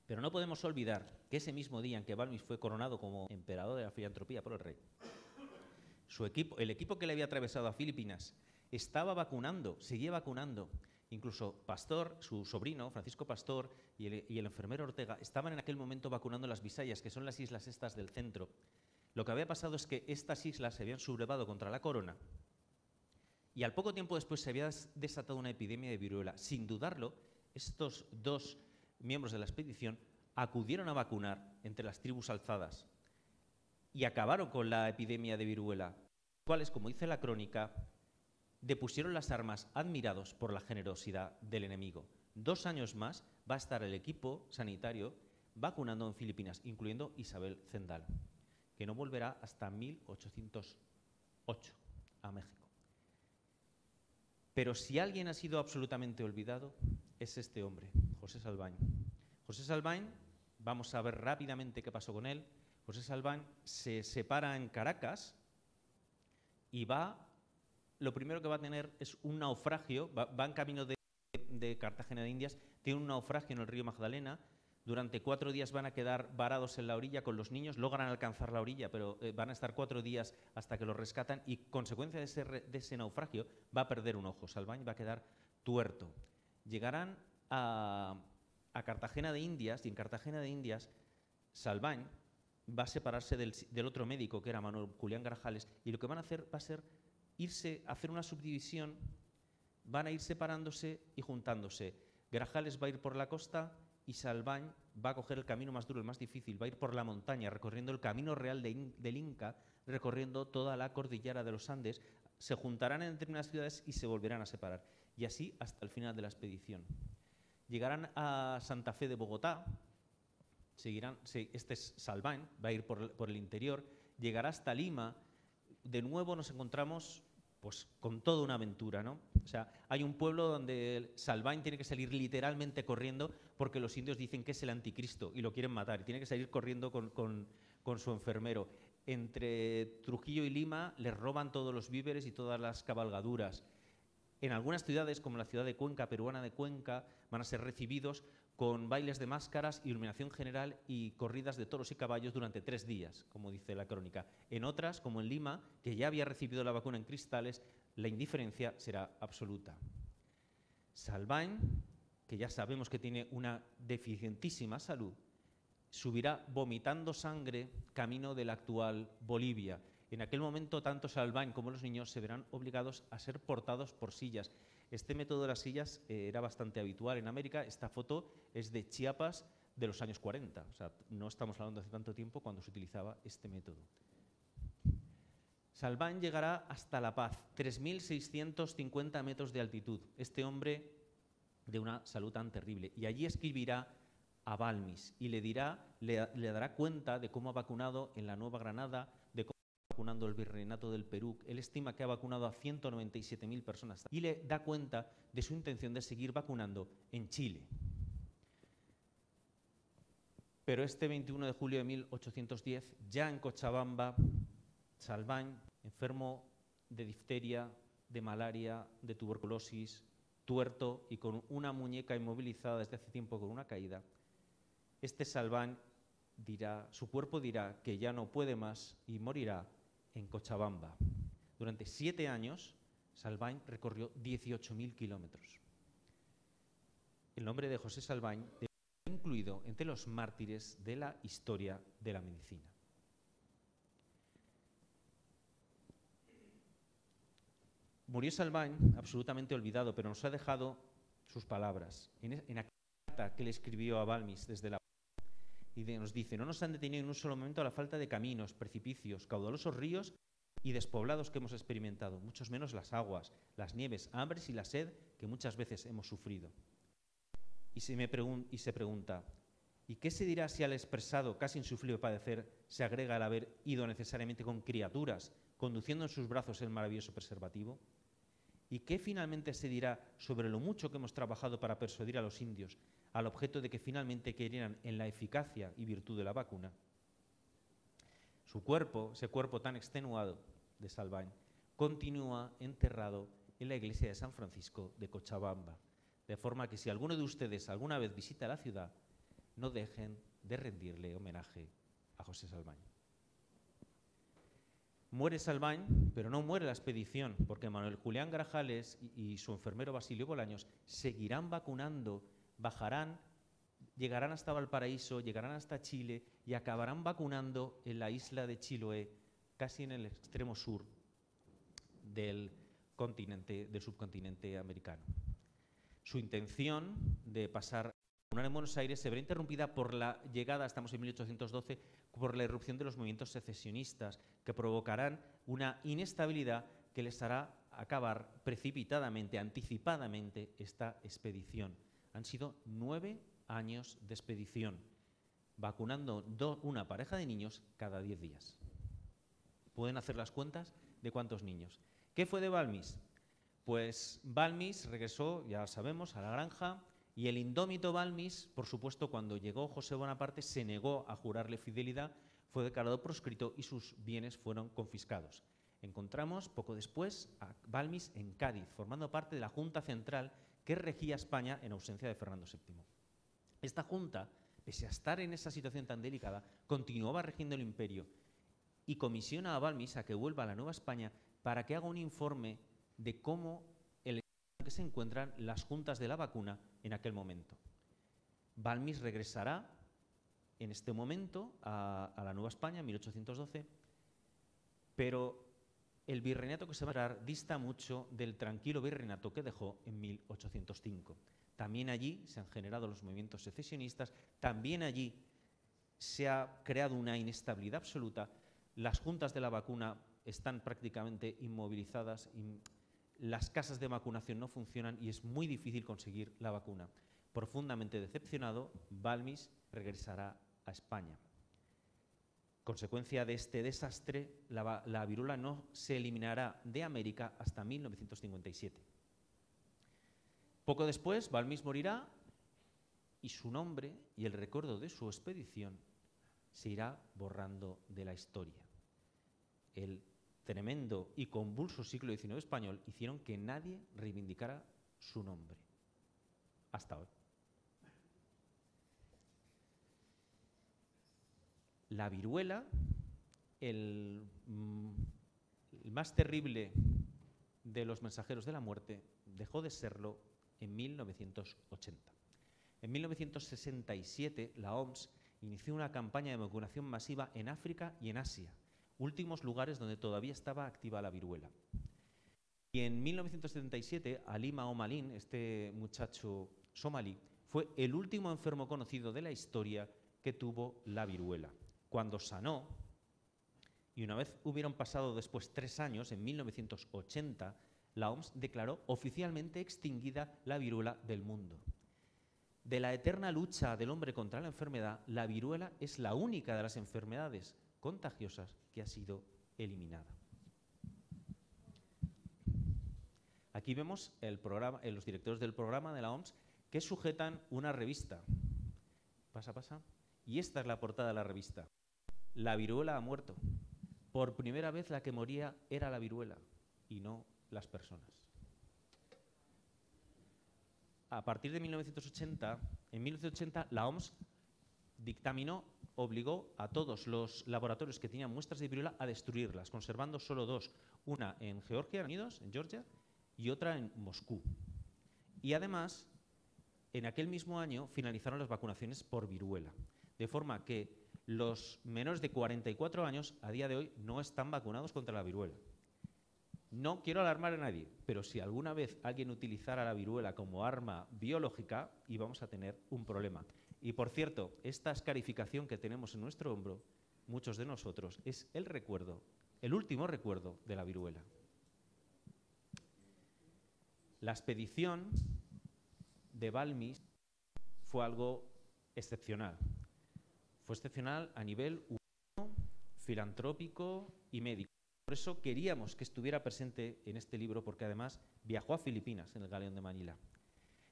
Pero no podemos olvidar que ese mismo día en que Balmis fue coronado como emperador de la filantropía por el rey, el equipo que le había atravesado a Filipinas estaba vacunando, seguía vacunando. Incluso Pastor, su sobrino, Francisco Pastor, y el enfermero Ortega estaban en aquel momento vacunando en las Visayas, que son las islas estas del centro. Lo que había pasado es que estas islas se habían sublevado contra la corona y al poco tiempo después se había desatado una epidemia de viruela. Sin dudarlo, estos 2 miembros de la expedición acudieron a vacunar entre las tribus alzadas y acabaron con la epidemia de viruela, cuales, como dice la crónica, depusieron las armas admirados por la generosidad del enemigo. 2 años más va a estar el equipo sanitario vacunando en Filipinas, incluyendo Isabel Zendal, que no volverá hasta 1808 a México. Pero si alguien ha sido absolutamente olvidado, es este hombre, José Salvañ. José Salvañ, vamos a ver rápidamente qué pasó con él. José Salvañ se separa en Caracas y lo primero que va a tener es un naufragio, va en camino de Cartagena de Indias, tiene un naufragio en el río Magdalena. Durante 4 días van a quedar varados en la orilla con los niños, logran alcanzar la orilla, pero van a estar 4 días hasta que los rescatan y, consecuencia de ese naufragio, va a perder un ojo. Salvañ va a quedar tuerto. Llegarán a Cartagena de Indias y en Cartagena de Indias Salvañ va a separarse del otro médico, que era Manuel Julián Grajales, y lo que van a hacer va a ser hacer una subdivisión, van a ir separándose y juntándose. Grajales va a ir por la costa y Salvañ va a coger el camino más duro, el más difícil, va a ir por la montaña, recorriendo el camino real del Inca, recorriendo toda la cordillera de los Andes. Se juntarán en determinadas ciudades y se volverán a separar. Y así hasta el final de la expedición. Llegarán a Santa Fe de Bogotá, este es Salvañ, va a ir por el interior, llegará hasta Lima. De nuevo nos encontramos pues con toda una aventura, ¿no? O sea, hay un pueblo donde Salvain tiene que salir literalmente corriendo porque los indios dicen que es el anticristo y lo quieren matar. Y tiene que salir corriendo con su enfermero. Entre Trujillo y Lima les roban todos los víveres y todas las cabalgaduras. En algunas ciudades, como la ciudad de Cuenca, peruana de Cuenca, van a ser recibidos con bailes de máscaras, iluminación general y corridas de toros y caballos durante 3 días, como dice la crónica. En otras, como en Lima, que ya había recibido la vacuna en cristales, la indiferencia será absoluta. Salvain, que ya sabemos que tiene una deficientísima salud, subirá vomitando sangre camino de la actual Bolivia. En aquel momento, tanto Salvain como los niños se verán obligados a ser portados por sillas. Este método de las sillas era bastante habitual en América. Esta foto es de Chiapas de los años 40. O sea, no estamos hablando de hace tanto tiempo cuando se utilizaba este método. Salvain llegará hasta La Paz, 3.650 metros de altitud. Este hombre de una salud tan terrible. Y allí escribirá a Balmis y le dará cuenta de cómo ha vacunado en la Nueva Granada, de cómo ha vacunado el Virreinato del Perú. Él estima que ha vacunado a 197.000 personas y le da cuenta de su intención de seguir vacunando en Chile. Pero este 21 de julio de 1810, ya en Cochabamba, Salvain, enfermo de difteria, de malaria, de tuberculosis, tuerto y con una muñeca inmovilizada desde hace tiempo con una caída, este Salvain su cuerpo dirá que ya no puede más y morirá en Cochabamba. Durante 7 años, Salvain recorrió 18.000 kilómetros. El nombre de José Salvain está incluido entre los mártires de la historia de la medicina. Murió Salvain absolutamente olvidado, pero nos ha dejado sus palabras. En aquella carta que le escribió a Balmis desde la y nos dice: no nos han detenido en un solo momento a la falta de caminos, precipicios, caudalosos ríos y despoblados que hemos experimentado, muchos menos las aguas, las nieves, hambres y la sed que muchas veces hemos sufrido. Y se pregunta, ¿y qué se dirá si al expresado, casi insufrible padecer, se agrega el haber ido necesariamente con criaturas, conduciendo en sus brazos el maravilloso preservativo? ¿Y qué finalmente se dirá sobre lo mucho que hemos trabajado para persuadir a los indios al objeto de que finalmente creyeran en la eficacia y virtud de la vacuna? Su cuerpo, ese cuerpo tan extenuado de Salvain, continúa enterrado en la iglesia de San Francisco de Cochabamba, de forma que si alguno de ustedes alguna vez visita la ciudad, no dejen de rendirle homenaje a José Salvain. Muere Salvain, pero no muere la expedición, porque Manuel Julián Grajales y su enfermero Basilio Bolaños seguirán vacunando, llegarán hasta Valparaíso, llegarán hasta Chile y acabarán vacunando en la isla de Chiloé, casi en el extremo sur del subcontinente americano. Su intención de pasar a vacunar en Buenos Aires se verá interrumpida por la llegada, estamos en 1812, por la irrupción de los movimientos secesionistas, que provocarán una inestabilidad que les hará acabar precipitadamente, anticipadamente, esta expedición. Han sido 9 años de expedición, vacunando una pareja de niños cada 10 días. ¿Pueden hacer las cuentas de cuántos niños? ¿Qué fue de Balmis? Pues Balmis regresó, ya sabemos, a la granja, y el indómito Balmis, por supuesto, cuando llegó José Bonaparte, se negó a jurarle fidelidad, fue declarado proscrito y sus bienes fueron confiscados. Encontramos poco después a Balmis en Cádiz, formando parte de la Junta Central que regía España en ausencia de Fernando VII. Esta Junta, pese a estar en esa situación tan delicada, continuaba regiendo el imperio y comisiona a Balmis a que vuelva a la Nueva España para que haga un informe de cómo que se encuentran las juntas de la vacuna en aquel momento. Balmis regresará en este momento a la Nueva España en 1812, pero el virreinato que se va a dar dista mucho del tranquilo virreinato que dejó en 1805. También allí se han generado los movimientos secesionistas, también allí se ha creado una inestabilidad absoluta, las juntas de la vacuna están prácticamente inmovilizadas, las casas de vacunación no funcionan y es muy difícil conseguir la vacuna. Profundamente decepcionado, Balmis regresará a España. Consecuencia de este desastre, la viruela no se eliminará de América hasta 1957. Poco después, Balmis morirá y su nombre y el recuerdo de su expedición se irá borrando de la historia. El tremendo y convulso siglo XIX español hicieron que nadie reivindicara su nombre. Hasta hoy. La viruela, el más terrible de los mensajeros de la muerte, dejó de serlo en 1980. En 1967, la OMS inició una campaña de vacunación masiva en África y en Asia, últimos lugares donde todavía estaba activa la viruela. Y en 1977, Ali Maomalin, este muchacho somalí, fue el último enfermo conocido de la historia que tuvo la viruela. Cuando sanó, y una vez hubieron pasado después 3 años, en 1980, la OMS declaró oficialmente extinguida la viruela del mundo. De la eterna lucha del hombre contra la enfermedad, la viruela es la única de las enfermedades contagiosas que ha sido eliminada. Aquí vemos los directores del programa de la OMS que sujetan una revista. Pasa. Y esta es la portada de la revista. La viruela ha muerto. Por primera vez la que moría era la viruela y no las personas. A partir de 1980, en 1980 la OMS obligó a todos los laboratorios que tenían muestras de viruela a destruirlas, conservando solo 2, una en Georgia, en Georgia, y otra en Moscú. Y además, en aquel mismo año finalizaron las vacunaciones por viruela, de forma que los menores de 44 años a día de hoy no están vacunados contra la viruela. No quiero alarmar a nadie, pero si alguna vez alguien utilizara la viruela como arma biológica, íbamos a tener un problema. Y por cierto, esta escarificación que tenemos en nuestro hombro, muchos de nosotros, es el último recuerdo de la viruela. La expedición de Balmis fue algo excepcional. Fue excepcional a nivel humano, filantrópico y médico. Por eso queríamos que estuviera presente en este libro, porque además viajó a Filipinas en el galeón de Manila.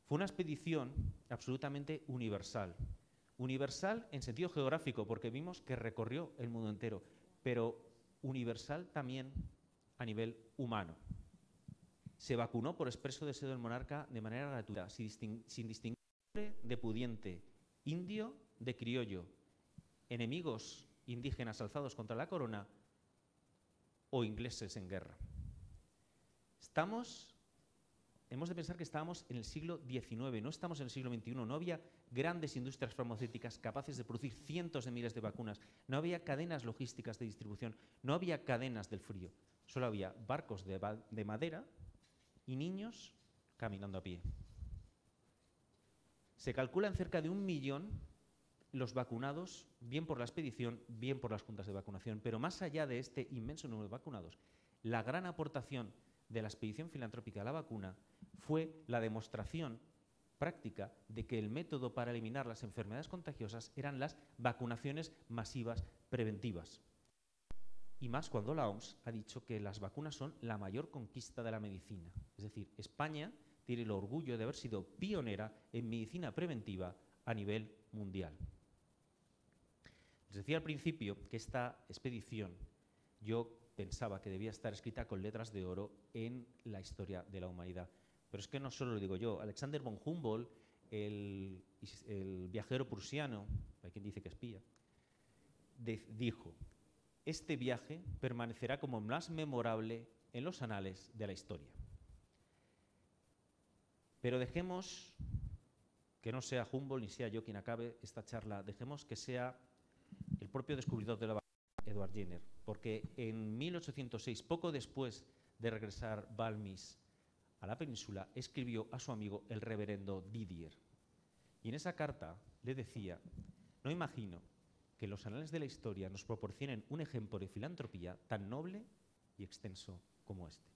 Fue una expedición absolutamente universal. Universal en sentido geográfico, porque vimos que recorrió el mundo entero, pero universal también a nivel humano. Se vacunó por expreso deseo del monarca de manera gratuita, sin distinguir de pudiente, indio de criollo, enemigos indígenas alzados contra la corona o ingleses en guerra. Hemos de pensar que estábamos en el siglo XIX, no estamos en el siglo XXI, no había grandes industrias farmacéuticas capaces de producir cientos de miles de vacunas, no había cadenas logísticas de distribución, no había cadenas del frío, solo había barcos de madera y niños caminando a pie. Se calcula en cerca de 1 millón los vacunados, bien por la expedición, bien por las juntas de vacunación. Pero más allá de este inmenso número de vacunados, la gran aportación de la expedición filantrópica a la vacuna fue la demostración práctica de que el método para eliminar las enfermedades contagiosas eran las vacunaciones masivas preventivas. Y más cuando la OMS ha dicho que las vacunas son la mayor conquista de la medicina. Es decir, España tiene el orgullo de haber sido pionera en medicina preventiva a nivel mundial. Les decía al principio que esta expedición yo pensaba que debía estar escrita con letras de oro en la historia de la humanidad. Pero es que no solo lo digo yo. Alexander von Humboldt, el viajero prusiano, hay quien dice que espía, dijo: este viaje permanecerá como el más memorable en los anales de la historia. Pero dejemos que no sea Humboldt ni sea yo quien acabe esta charla, dejemos que sea el propio descubridor de la vacuna, Edward Jenner, porque en 1806, poco después de regresar Balmis a la península, escribió a su amigo el reverendo Didier. Y en esa carta le decía: no imagino que los anales de la historia nos proporcionen un ejemplo de filantropía tan noble y extenso como este.